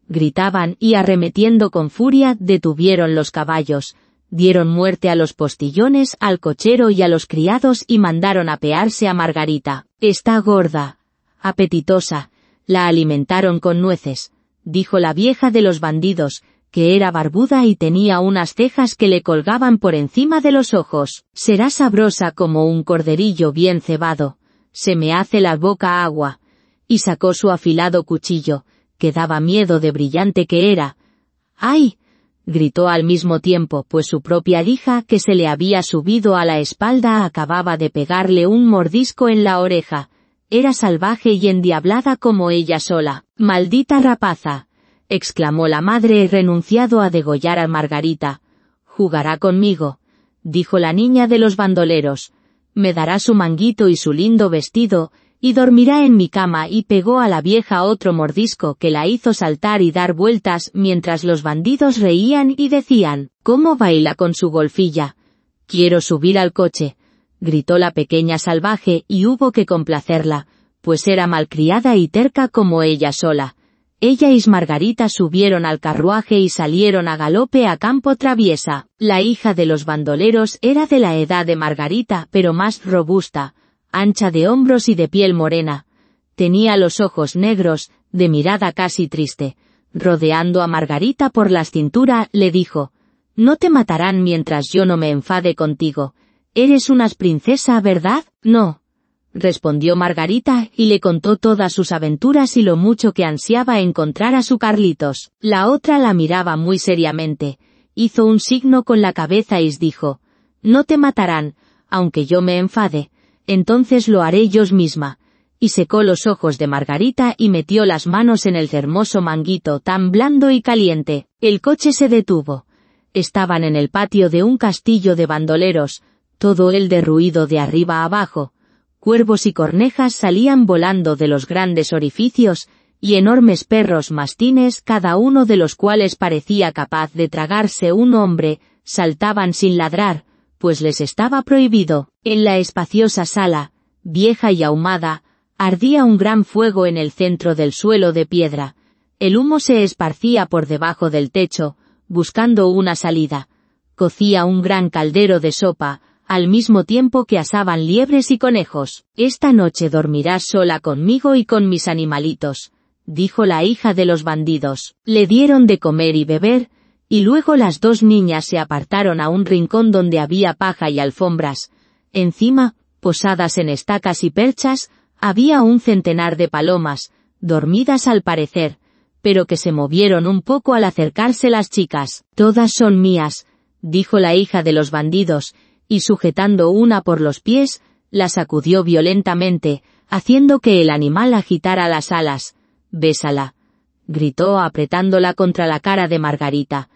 gritaban y arremetiendo con furia detuvieron los caballos. Dieron muerte a los postillones, al cochero y a los criados y mandaron apearse a Margarita. «Está gorda, apetitosa», la alimentaron con nueces, dijo la vieja de los bandidos, que era barbuda y tenía unas cejas que le colgaban por encima de los ojos. «Será sabrosa como un corderillo bien cebado. Se me hace la boca agua», y sacó su afilado cuchillo, que daba miedo de brillante que era. «¡Ay!», gritó al mismo tiempo, pues su propia hija que se le había subido a la espalda acababa de pegarle un mordisco en la oreja. Era salvaje y endiablada como ella sola. «¡Maldita rapaza!», exclamó la madre, renunciado a degollar a Margarita. «Jugará conmigo», dijo la niña de los bandoleros. «Me dará su manguito y su lindo vestido, y dormirá en mi cama», y pegó a la vieja otro mordisco que la hizo saltar y dar vueltas mientras los bandidos reían y decían: «¿Cómo baila con su golfilla? Quiero subir al coche», gritó la pequeña salvaje y hubo que complacerla, pues era malcriada y terca como ella sola. Ella y Margarita subieron al carruaje y salieron a galope a campo traviesa. La hija de los bandoleros era de la edad de Margarita, pero más robusta, ancha de hombros y de piel morena. Tenía los ojos negros, de mirada casi triste. Rodeando a Margarita por la cintura, le dijo: «No te matarán mientras yo no me enfade contigo. Eres una princesa, ¿verdad?» «No», respondió Margarita, y le contó todas sus aventuras y lo mucho que ansiaba encontrar a su Carlitos. La otra la miraba muy seriamente. Hizo un signo con la cabeza y dijo: «No te matarán, aunque yo me enfade. Entonces lo haré yo misma». Y secó los ojos de Margarita y metió las manos en el hermoso manguito tan blando y caliente. El coche se detuvo. Estaban en el patio de un castillo de bandoleros, todo él derruido de arriba a abajo. Cuervos y cornejas salían volando de los grandes orificios, y enormes perros mastines, cada uno de los cuales parecía capaz de tragarse un hombre, saltaban sin ladrar, pues les estaba prohibido. En la espaciosa sala, vieja y ahumada, ardía un gran fuego en el centro del suelo de piedra. El humo se esparcía por debajo del techo, buscando una salida. Cocía un gran caldero de sopa, al mismo tiempo que asaban liebres y conejos. «Esta noche dormirás sola conmigo y con mis animalitos», dijo la hija de los bandidos. Le dieron de comer y beber, y luego las dos niñas se apartaron a un rincón donde había paja y alfombras. Encima, posadas en estacas y perchas, había un centenar de palomas, dormidas al parecer, pero que se movieron un poco al acercarse las chicas. «Todas son mías», dijo la hija de los bandidos, y sujetando una por los pies, la sacudió violentamente, haciendo que el animal agitara las alas. «Bésala», gritó apretándola contra la cara de Margarita.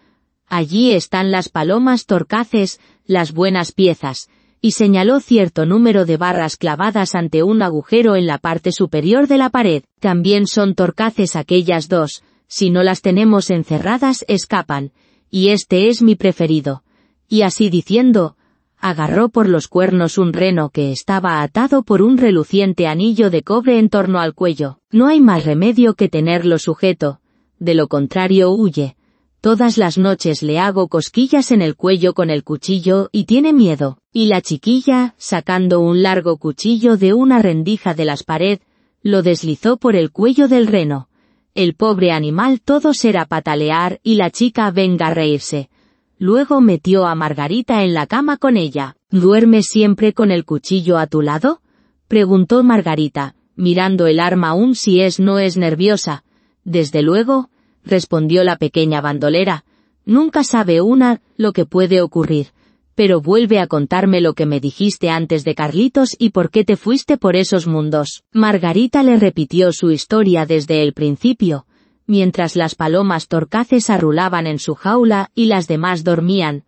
«Allí están las palomas torcaces, las buenas piezas», y señaló cierto número de barras clavadas ante un agujero en la parte superior de la pared. «También son torcaces aquellas dos, si no las tenemos encerradas escapan, y este es mi preferido». Y así diciendo, agarró por los cuernos un reno que estaba atado por un reluciente anillo de cobre en torno al cuello. No hay más remedio que tenerlo sujeto, de lo contrario huye. Todas las noches le hago cosquillas en el cuello con el cuchillo y tiene miedo. Y la chiquilla, sacando un largo cuchillo de una rendija de las pared, lo deslizó por el cuello del reno. El pobre animal todo será patalear y la chica venga a reírse. Luego metió a Margarita en la cama con ella. «¿Duermes siempre con el cuchillo a tu lado?», preguntó Margarita, mirando el arma aún si no es nerviosa. «Desde luego», respondió la pequeña bandolera. «Nunca sabe una lo que puede ocurrir. Pero vuelve a contarme lo que me dijiste antes de Carlitos y por qué te fuiste por esos mundos». Margarita le repitió su historia desde el principio, mientras las palomas torcaces arrulaban en su jaula y las demás dormían.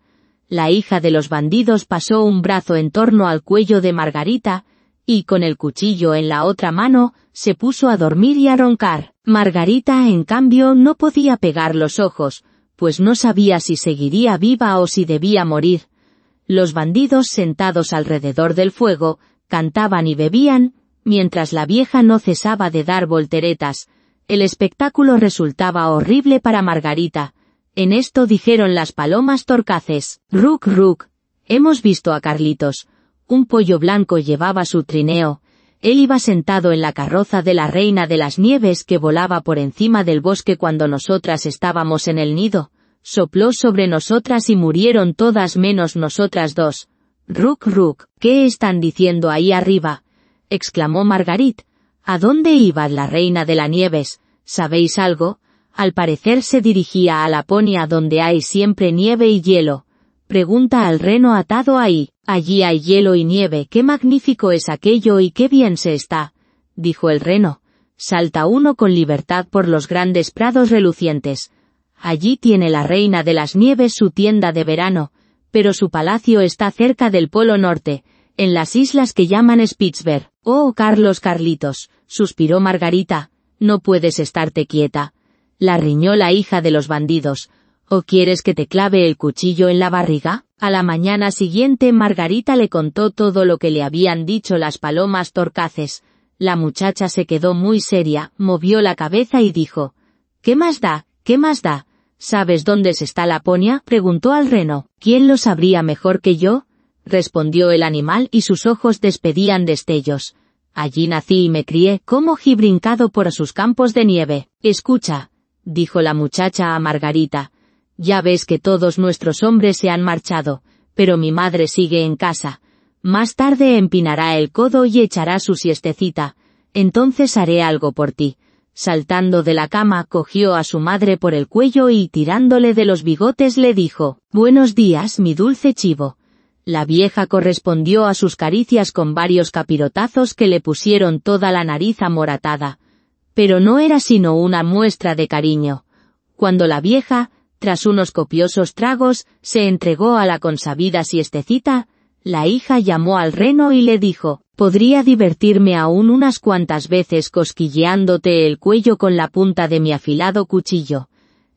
La hija de los bandidos pasó un brazo en torno al cuello de Margarita, y con el cuchillo en la otra mano, se puso a dormir y a roncar. Margarita, en cambio, no podía pegar los ojos, pues no sabía si seguiría viva o si debía morir. Los bandidos sentados alrededor del fuego, cantaban y bebían, mientras la vieja no cesaba de dar volteretas. El espectáculo resultaba horrible para Margarita. En esto dijeron las palomas torcaces: «Ruc, ruc, hemos visto a Carlitos». Un pollo blanco llevaba su trineo. Él iba sentado en la carroza de la reina de las nieves que volaba por encima del bosque cuando nosotras estábamos en el nido. Sopló sobre nosotras y murieron todas menos nosotras dos. «Ruc, ruc, ¿qué están diciendo ahí arriba?», exclamó Margarit. «¿A dónde iba la reina de las nieves? ¿Sabéis algo?». Al parecer se dirigía a Laponia donde hay siempre nieve y hielo. «Pregunta al reno atado ahí». «Allí hay hielo y nieve, qué magnífico es aquello y qué bien se está», dijo el reno. «Salta uno con libertad por los grandes prados relucientes. Allí tiene la reina de las nieves su tienda de verano, pero su palacio está cerca del Polo Norte, en las islas que llaman Spitzberg». «Oh, Carlitos», suspiró Margarita, «no puedes estarte quieta». La riñó la hija de los bandidos. «¿O quieres que te clave el cuchillo en la barriga?». A la mañana siguiente Margarita le contó todo lo que le habían dicho las palomas torcaces. La muchacha se quedó muy seria, movió la cabeza y dijo: «¿Qué más da? ¿Qué más da? ¿Sabes dónde está Laponia?», preguntó al reno. «¿Quién lo sabría mejor que yo?», respondió el animal y sus ojos despedían destellos. «Allí nací y me crié, como he brincado por sus campos de nieve». «Escucha», dijo la muchacha a Margarita, «ya ves que todos nuestros hombres se han marchado, pero mi madre sigue en casa. Más tarde empinará el codo y echará su siestecita. Entonces haré algo por ti». Saltando de la cama, cogió a su madre por el cuello y tirándole de los bigotes le dijo: «Buenos días, mi dulce chivo». La vieja correspondió a sus caricias con varios capirotazos que le pusieron toda la nariz amoratada. Pero no era sino una muestra de cariño. Cuando la vieja, tras unos copiosos tragos, se entregó a la consabida siestecita, la hija llamó al reno y le dijo: «Podría divertirme aún unas cuantas veces cosquilleándote el cuello con la punta de mi afilado cuchillo.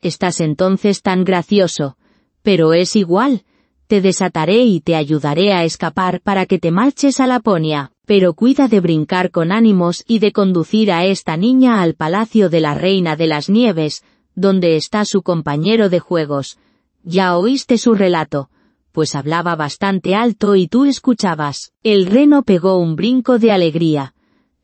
Estás entonces tan gracioso. Pero es igual. Te desataré y te ayudaré a escapar para que te marches a Laponia. Pero cuida de brincar con ánimos y de conducir a esta niña al palacio de la Reina de las Nieves, donde está su compañero de juegos. Ya oíste su relato, pues hablaba bastante alto y tú escuchabas». El reno pegó un brinco de alegría.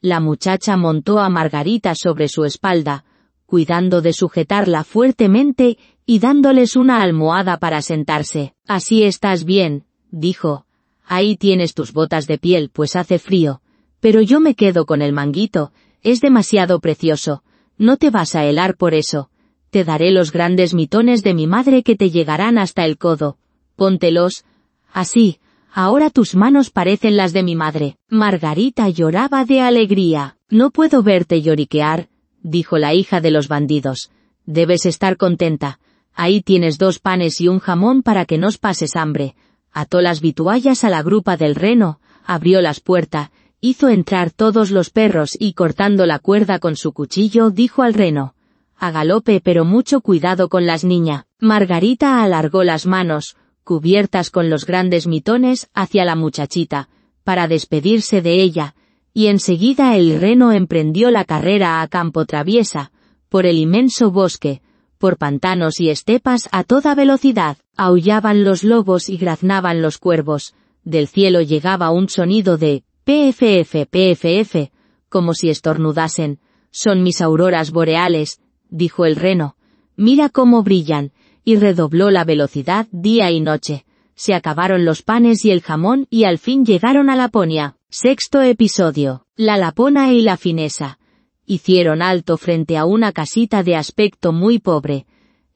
La muchacha montó a Margarita sobre su espalda, cuidando de sujetarla fuertemente y dándoles una almohada para sentarse. «Así estás bien», dijo. «Ahí tienes tus botas de piel, pues hace frío. Pero yo me quedo con el manguito, es demasiado precioso. No te vas a helar por eso. Te daré los grandes mitones de mi madre que te llegarán hasta el codo. Póntelos. Así, ahora tus manos parecen las de mi madre». Margarita lloraba de alegría. «No puedo verte lloriquear», dijo la hija de los bandidos. «Debes estar contenta. Ahí tienes 2 panes y un jamón para que no pases hambre». Ató las vituallas a la grupa del reno, abrió las puertas, hizo entrar todos los perros y cortando la cuerda con su cuchillo dijo al reno: «A galope, pero mucho cuidado con las niñas». Margarita alargó las manos, cubiertas con los grandes mitones, hacia la muchachita, para despedirse de ella, y enseguida el reno emprendió la carrera a campo traviesa, por el inmenso bosque, por pantanos y estepas a toda velocidad. Aullaban los lobos y graznaban los cuervos. Del cielo llegaba un sonido de pff, pff, como si estornudasen. «Son mis auroras boreales», dijo el reno. «Mira cómo brillan», y redobló la velocidad día y noche. Se acabaron los panes y el jamón y al fin llegaron a Laponia. Sexto episodio. La Lapona y la finesa. Hicieron alto frente a una casita de aspecto muy pobre.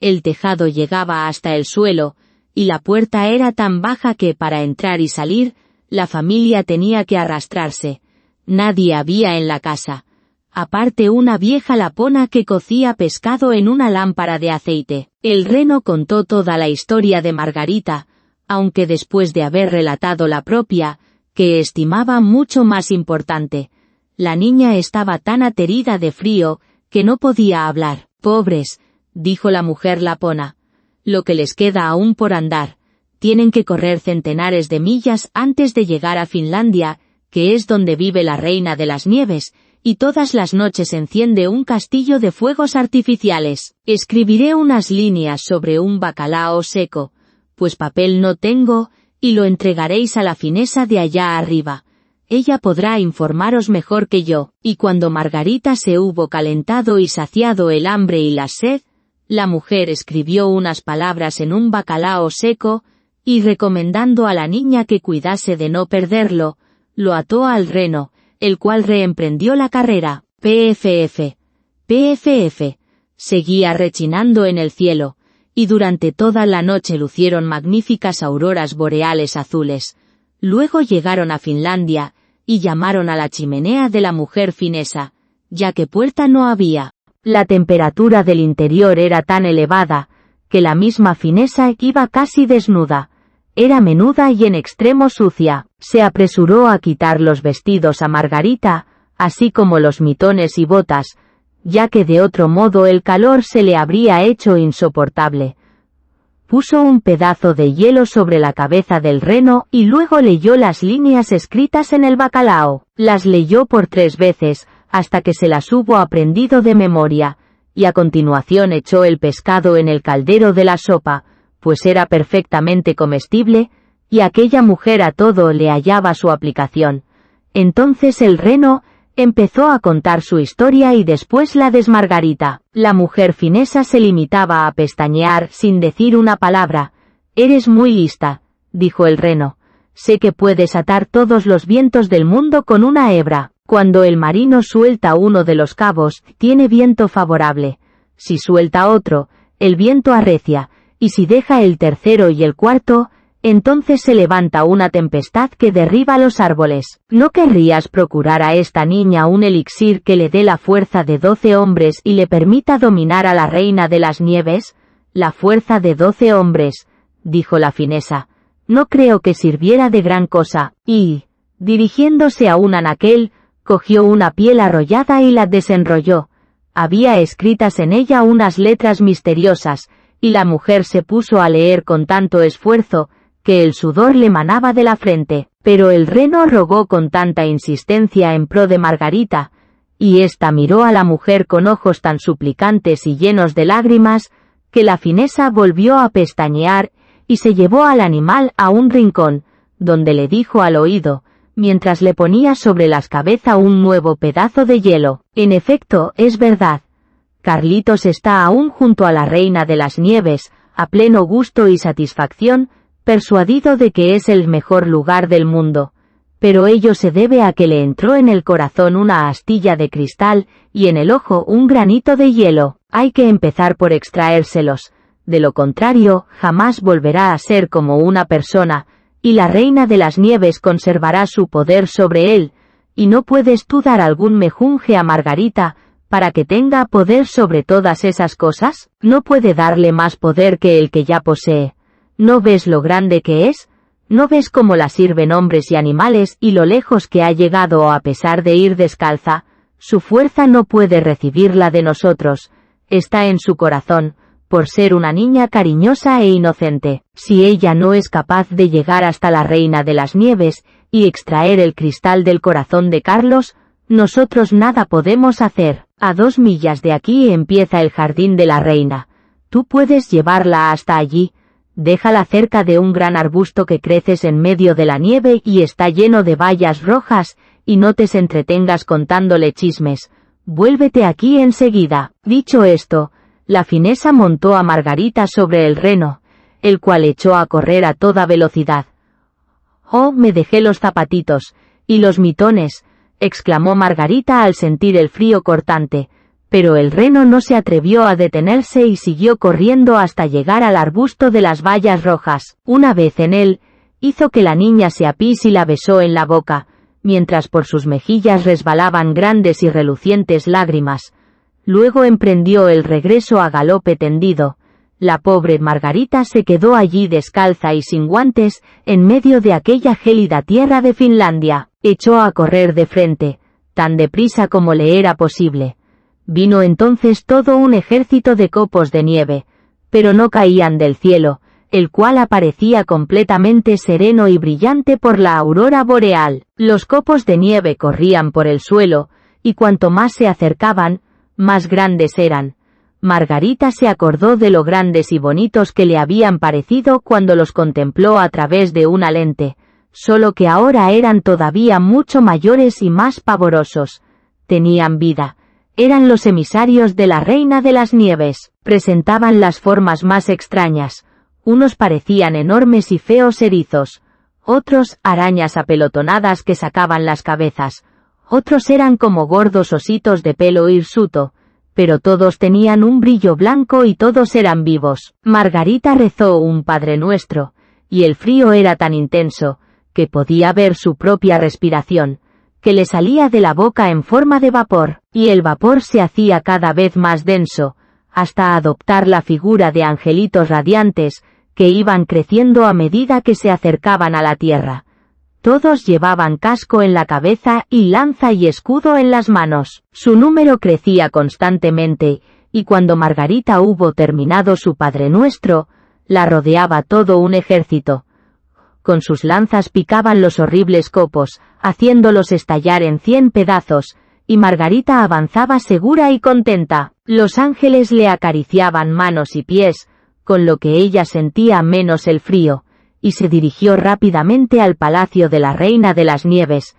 El tejado llegaba hasta el suelo, y la puerta era tan baja que para entrar y salir, la familia tenía que arrastrarse. Nadie había en la casa. Aparte una vieja lapona que cocía pescado en una lámpara de aceite. El reno contó toda la historia de Margarita, aunque después de haber relatado la propia, que estimaba mucho más importante. La niña estaba tan aterida de frío, que no podía hablar. «Pobres», dijo la mujer lapona. «Lo que les queda aún por andar. Tienen que correr centenares de millas antes de llegar a Finlandia, que es donde vive la Reina de las Nieves, y todas las noches enciende un castillo de fuegos artificiales. Escribiré unas líneas sobre un bacalao seco, pues papel no tengo, y lo entregaréis a la finesa de allá arriba. Ella podrá informaros mejor que yo». Y cuando Margarita se hubo calentado y saciado el hambre y la sed, la mujer escribió unas palabras en un bacalao seco, y recomendando a la niña que cuidase de no perderlo, lo ató al reno, el cual reemprendió la carrera. Pff, pff, seguía rechinando en el cielo, y durante toda la noche lucieron magníficas auroras boreales azules. Luego llegaron a Finlandia, y llamaron a la chimenea de la mujer finesa, ya que puerta no había. La temperatura del interior era tan elevada, que la misma finesa iba casi desnuda. Era menuda y en extremo sucia. Se apresuró a quitar los vestidos a Margarita, así como los mitones y botas, ya que de otro modo el calor se le habría hecho insoportable. puso un pedazo de hielo sobre la cabeza del reno y luego leyó las líneas escritas en el bacalao. Las leyó por 3 veces, hasta que se las hubo aprendido de memoria, y a continuación echó el pescado en el caldero de la sopa, pues era perfectamente comestible, y aquella mujer a todo le hallaba su aplicación. Entonces el reno empezó a contar su historia y después la de Margarita. La mujer finesa se limitaba a pestañear sin decir una palabra. «Eres muy lista», dijo el reno. «Sé que puedes atar todos los vientos del mundo con una hebra. Cuando el marino suelta uno de los cabos, tiene viento favorable. Si suelta otro, el viento arrecia, y si deja el tercero y el cuarto, entonces se levanta una tempestad que derriba los árboles. ¿No querrías procurar a esta niña un elixir que le dé la fuerza de 12 hombres y le permita dominar a la reina de las nieves? La fuerza de 12 hombres, dijo la finesa. No creo que sirviera de gran cosa. Y, dirigiéndose a un anaquel, cogió una piel arrollada y la desenrolló. Había escritas en ella unas letras misteriosas, y la mujer se puso a leer con tanto esfuerzo, que el sudor le manaba de la frente, pero el reno rogó con tanta insistencia en pro de Margarita, y ésta miró a la mujer con ojos tan suplicantes y llenos de lágrimas, que la finesa volvió a pestañear, y se llevó al animal a un rincón, donde le dijo al oído, mientras le ponía sobre la cabeza un nuevo pedazo de hielo: «En efecto, es verdad. Carlitos está aún junto a la reina de las nieves, a pleno gusto y satisfacción, persuadido de que es el mejor lugar del mundo, pero ello se debe a que le entró en el corazón una astilla de cristal y en el ojo un granito de hielo. Hay que empezar por extraérselos, de lo contrario jamás volverá a ser como una persona, y la reina de las nieves conservará su poder sobre él, y no puedes tú dar algún mejunje a Margarita, para que tenga poder sobre todas esas cosas. No puede darle más poder que el que ya posee. ¿No ves lo grande que es? ¿No ves cómo la sirven hombres y animales y lo lejos que ha llegado a pesar de ir descalza? Su fuerza no puede recibirla de nosotros, está en su corazón, por ser una niña cariñosa e inocente. Si ella no es capaz de llegar hasta la reina de las nieves y extraer el cristal del corazón de Carlos, nosotros nada podemos hacer. A 2 millas de aquí empieza el jardín de la reina. Tú puedes llevarla hasta allí. Déjala cerca de un gran arbusto que creces en medio de la nieve y está lleno de bayas rojas, y no te entretengas contándole chismes. Vuélvete aquí enseguida». Dicho esto, la finesa montó a Margarita sobre el reno, el cual echó a correr a toda velocidad. «Oh, me dejé los zapatitos, y los mitones», exclamó Margarita al sentir el frío cortante, pero el reno no se atrevió a detenerse y siguió corriendo hasta llegar al arbusto de las bayas rojas. Una vez en él, hizo que la niña se apis y la besó en la boca, mientras por sus mejillas resbalaban grandes y relucientes lágrimas. Luego emprendió el regreso a galope tendido. La pobre Margarita se quedó allí descalza y sin guantes, en medio de aquella gélida tierra de Finlandia. Echó a correr de frente, tan deprisa como le era posible. Vino entonces todo un ejército de copos de nieve, pero no caían del cielo, el cual aparecía completamente sereno y brillante por la aurora boreal. Los copos de nieve corrían por el suelo, y cuanto más se acercaban, más grandes eran. Margarita se acordó de lo grandes y bonitos que le habían parecido cuando los contempló a través de una lente, solo que ahora eran todavía mucho mayores y más pavorosos. Tenían vida. Eran los emisarios de la reina de las nieves. Presentaban las formas más extrañas. Unos parecían enormes y feos erizos. Otros, arañas apelotonadas que sacaban las cabezas. Otros eran como gordos ositos de pelo hirsuto. Pero todos tenían un brillo blanco y todos eran vivos. Margarita rezó un Padre Nuestro, y el frío era tan intenso, que podía ver su propia respiración, que le salía de la boca en forma de vapor, y el vapor se hacía cada vez más denso, hasta adoptar la figura de angelitos radiantes, que iban creciendo a medida que se acercaban a la tierra. Todos llevaban casco en la cabeza y lanza y escudo en las manos. Su número crecía constantemente, y cuando Margarita hubo terminado su Padre Nuestro, la rodeaba todo un ejército. Con sus lanzas picaban los horribles copos, haciéndolos estallar en 100 pedazos, y Margarita avanzaba segura y contenta. Los ángeles le acariciaban manos y pies, con lo que ella sentía menos el frío, y se dirigió rápidamente al palacio de la Reina de las Nieves.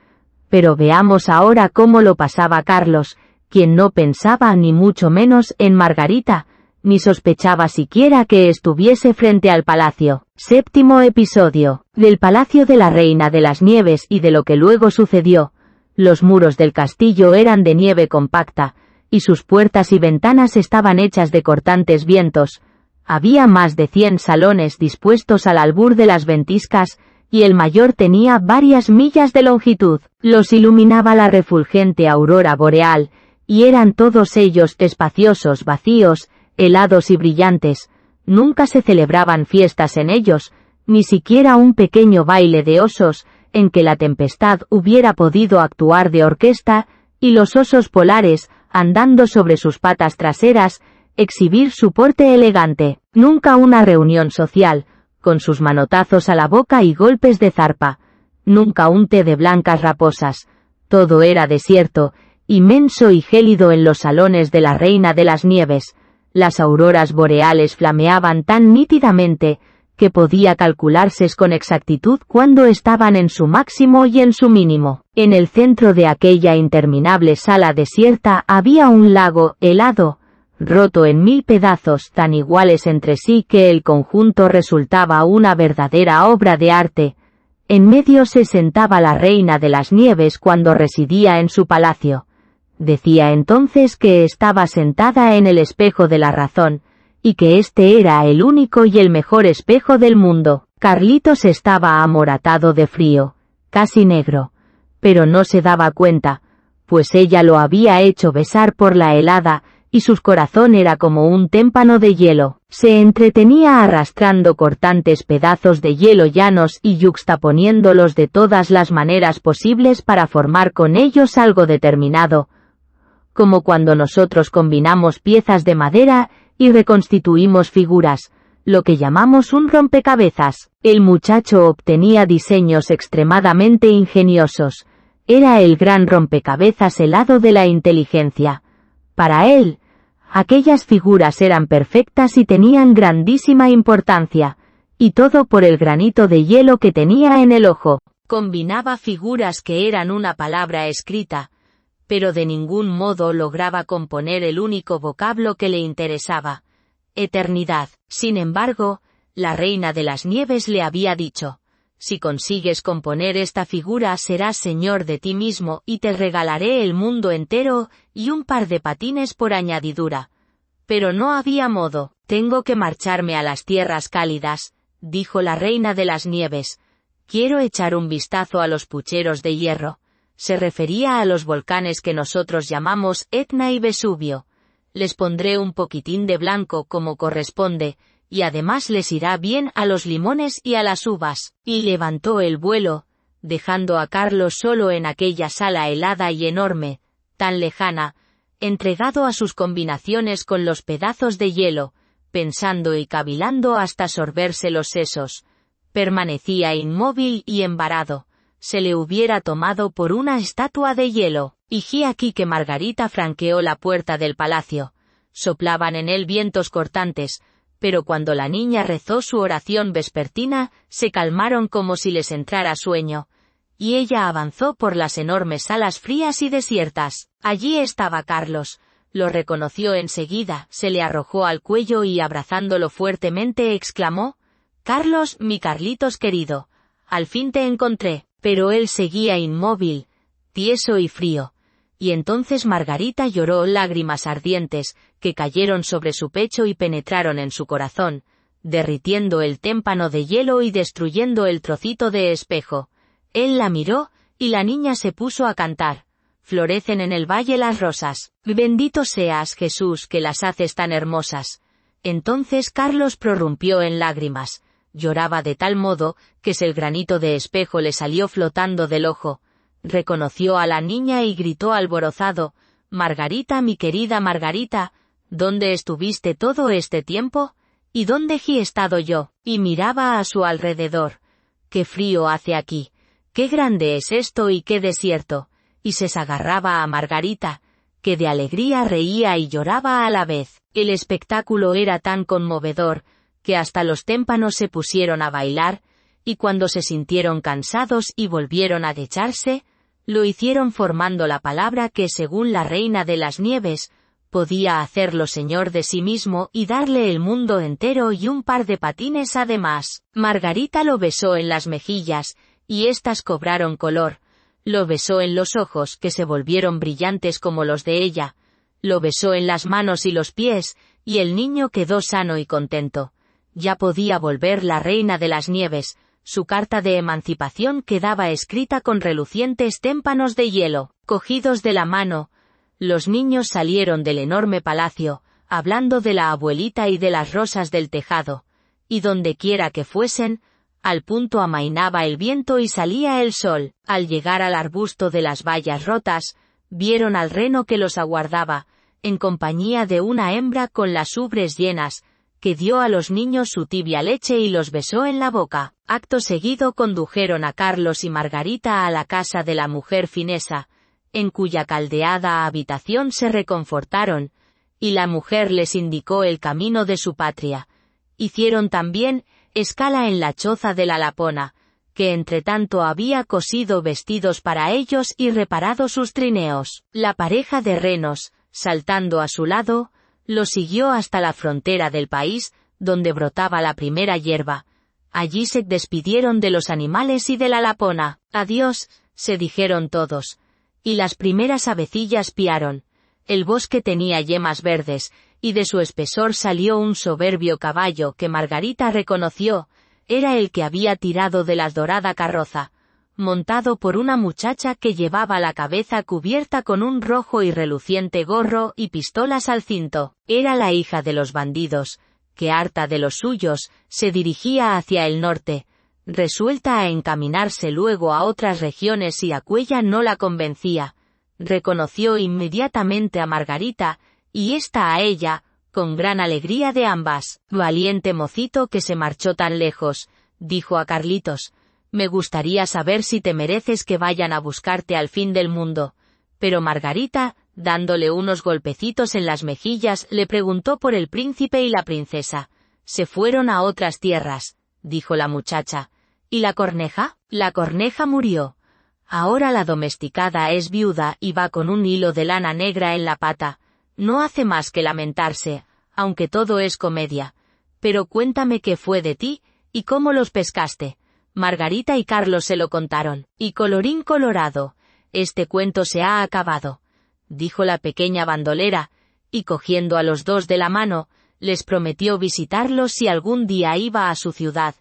Pero veamos ahora cómo lo pasaba Carlos, quien no pensaba ni mucho menos en Margarita, ni sospechaba siquiera que estuviese frente al palacio. Séptimo episodio. Del palacio de la Reina de las Nieves y de lo que luego sucedió. Los muros del castillo eran de nieve compacta, y sus puertas y ventanas estaban hechas de cortantes vientos. Había más de 100 salones dispuestos al albur de las ventiscas, y el mayor tenía varias millas de longitud. Los iluminaba la refulgente aurora boreal, y eran todos ellos espaciosos, vacíos, helados y brillantes. Nunca se celebraban fiestas en ellos, ni siquiera un pequeño baile de osos, en que la tempestad hubiera podido actuar de orquesta, y los osos polares, andando sobre sus patas traseras, exhibir su porte elegante. Nunca una reunión social, con sus manotazos a la boca y golpes de zarpa. Nunca un té de blancas raposas. Todo era desierto, inmenso y gélido en los salones de la Reina de las Nieves. Las auroras boreales flameaban tan nítidamente, que podía calcularse con exactitud cuándo estaban en su máximo y en su mínimo. En el centro de aquella interminable sala desierta había un lago helado, roto en 1000 pedazos tan iguales entre sí que el conjunto resultaba una verdadera obra de arte. En medio se sentaba la Reina de las Nieves cuando residía en su palacio. Decía entonces que estaba sentada en el espejo de la razón, y que este era el único y el mejor espejo del mundo. Carlitos estaba amoratado de frío, casi negro, pero no se daba cuenta, pues ella lo había hecho besar por la helada, y su corazón era como un témpano de hielo. Se entretenía arrastrando cortantes pedazos de hielo llanos y yuxtaponiéndolos de todas las maneras posibles para formar con ellos algo determinado, como cuando nosotros combinamos piezas de madera y reconstituimos figuras, lo que llamamos un rompecabezas. El muchacho obtenía diseños extremadamente ingeniosos. Era el gran rompecabezas helado de la inteligencia. Para él, aquellas figuras eran perfectas y tenían grandísima importancia, y todo por el granito de hielo que tenía en el ojo. Combinaba figuras que eran una palabra escrita, pero de ningún modo lograba componer el único vocablo que le interesaba: eternidad. Sin embargo, la Reina de las Nieves le había dicho: si consigues componer esta figura serás señor de ti mismo y te regalaré el mundo entero y un par de patines por añadidura. Pero no había modo. Tengo que marcharme a las tierras cálidas, dijo la Reina de las Nieves. Quiero echar un vistazo a los pucheros de hierro. Se refería a los volcanes que nosotros llamamos Etna y Vesubio. Les pondré un poquitín de blanco como corresponde, y además les irá bien a los limones y a las uvas. Y levantó el vuelo, dejando a Carlos solo en aquella sala helada y enorme, tan lejana, entregado a sus combinaciones con los pedazos de hielo, pensando y cavilando hasta sorberse los sesos. Permanecía inmóvil y embarado. Se le hubiera tomado por una estatua de hielo. Y he aquí que Margarita franqueó la puerta del palacio. Soplaban en él vientos cortantes, pero cuando la niña rezó su oración vespertina, se calmaron como si les entrara sueño, y ella avanzó por las enormes salas frías y desiertas. Allí estaba Carlos. Lo reconoció enseguida, se le arrojó al cuello y abrazándolo fuertemente exclamó: «Carlos, mi Carlitos querido, al fin te encontré». Pero él seguía inmóvil, tieso y frío. Y entonces Margarita lloró lágrimas ardientes, que cayeron sobre su pecho y penetraron en su corazón, derritiendo el témpano de hielo y destruyendo el trocito de espejo. Él la miró, y la niña se puso a cantar: «Florecen en el valle las rosas. Bendito seas, Jesús, que las haces tan hermosas». Entonces Carlos prorrumpió en lágrimas. Lloraba de tal modo, que el granito de espejo le salió flotando del ojo. Reconoció a la niña y gritó alborozado: «Margarita, mi querida Margarita, ¿dónde estuviste todo este tiempo?». ¿Y dónde he estado yo? Y miraba a su alrededor. ¡Qué frío hace aquí! ¡Qué grande es esto y qué desierto! Y se agarraba a Margarita, que de alegría reía y lloraba a la vez. El espectáculo era tan conmovedor, que hasta los témpanos se pusieron a bailar, y cuando se sintieron cansados y volvieron a echarse, lo hicieron formando la palabra que según la Reina de las Nieves, podía hacerlo señor de sí mismo y darle el mundo entero y un par de patines además. Margarita lo besó en las mejillas, y éstas cobraron color. Lo besó en los ojos, que se volvieron brillantes como los de ella. Lo besó en las manos y los pies, y el niño quedó sano y contento. Ya podía volver la Reina de las Nieves. Su carta de emancipación quedaba escrita con relucientes témpanos de hielo. Cogidos de la mano, los niños salieron del enorme palacio, hablando de la abuelita y de las rosas del tejado. Y donde quiera que fuesen, al punto amainaba el viento y salía el sol. Al llegar al arbusto de las bayas rotas, vieron al reno que los aguardaba, en compañía de una hembra con las ubres llenas, que dio a los niños su tibia leche y los besó en la boca. Acto seguido condujeron a Carlos y Margarita a la casa de la mujer finesa, en cuya caldeada habitación se reconfortaron, y la mujer les indicó el camino de su patria. Hicieron también escala en la choza de la Lapona, que entretanto había cosido vestidos para ellos y reparado sus trineos. La pareja de renos, saltando a su lado, lo siguió hasta la frontera del país, donde brotaba la primera hierba. Allí se despidieron de los animales y de la Lapona. Adiós, se dijeron todos. Y las primeras avecillas piaron. El bosque tenía yemas verdes, y de su espesor salió un soberbio caballo que Margarita reconoció, era el que había tirado de la dorada carroza, montado por una muchacha que llevaba la cabeza cubierta con un rojo y reluciente gorro y pistolas al cinto. Era la hija de los bandidos, que harta de los suyos, se dirigía hacia el norte, resuelta a encaminarse luego a otras regiones si Aquella no la convencía. Reconoció inmediatamente a Margarita, y ésta a ella, con gran alegría de ambas. Valiente mocito que se marchó tan lejos, dijo a Carlitos. Me gustaría saber si te mereces que vayan a buscarte al fin del mundo. Pero Margarita, dándole unos golpecitos en las mejillas, le preguntó por el príncipe y la princesa. Se fueron a otras tierras, dijo la muchacha. ¿Y la corneja? La corneja murió. Ahora la domesticada es viuda y va con un hilo de lana negra en la pata. No hace más que lamentarse, aunque todo es comedia. Pero cuéntame qué fue de ti, y cómo los pescaste. Margarita y Carlos se lo contaron. Y colorín colorado, este cuento se ha acabado, dijo la pequeña bandolera, y cogiendo a los dos de la mano, les prometió visitarlos si algún día iba a su ciudad.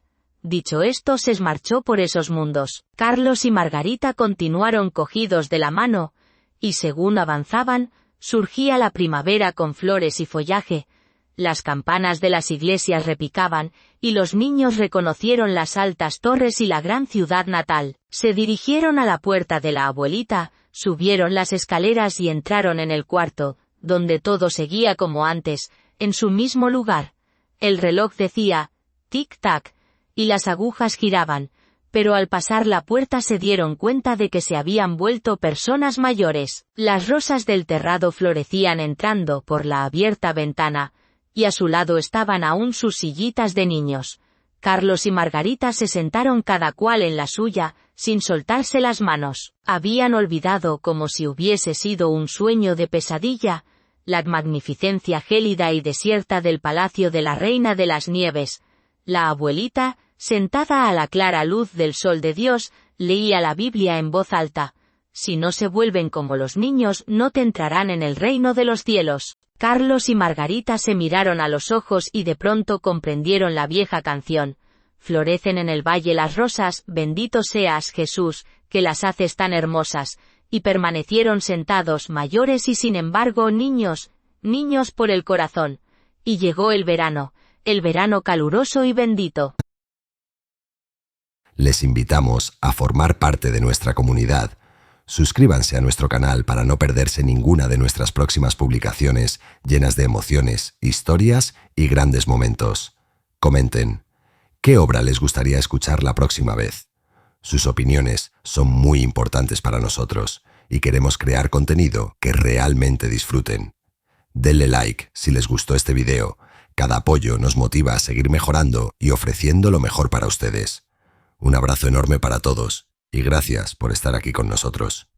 Dicho esto se marchó por esos mundos. Carlos y Margarita continuaron cogidos de la mano, y según avanzaban, surgía la primavera con flores y follaje. Las campanas de las iglesias repicaban, y los niños reconocieron las altas torres y la gran ciudad natal. Se dirigieron a la puerta de la abuelita, subieron las escaleras y entraron en el cuarto, donde todo seguía como antes, en su mismo lugar. El reloj decía, tic-tac, y las agujas giraban, pero al pasar la puerta se dieron cuenta de que se habían vuelto personas mayores. Las rosas del terrado florecían entrando por la abierta ventana, y a su lado estaban aún sus sillitas de niños. Carlos y Margarita se sentaron cada cual en la suya, sin soltarse las manos. Habían olvidado, como si hubiese sido un sueño de pesadilla, la magnificencia gélida y desierta del palacio de la Reina de las Nieves. La abuelita, sentada a la clara luz del sol de Dios, leía la Biblia en voz alta. Si no se vuelven como los niños, no te entrarán en el reino de los cielos. Carlos y Margarita se miraron a los ojos y de pronto comprendieron la vieja canción. Florecen en el valle las rosas, bendito seas Jesús, que las haces tan hermosas, y permanecieron sentados mayores y sin embargo niños por el corazón. Y llegó el verano caluroso y bendito. Les invitamos a formar parte de nuestra comunidad. Suscríbanse a nuestro canal para no perderse ninguna de nuestras próximas publicaciones llenas de emociones, historias y grandes momentos. Comenten. ¿Qué obra les gustaría escuchar la próxima vez? Sus opiniones son muy importantes para nosotros y queremos crear contenido que realmente disfruten. Denle like si les gustó este video. Cada apoyo nos motiva a seguir mejorando y ofreciendo lo mejor para ustedes. Un abrazo enorme para todos y gracias por estar aquí con nosotros.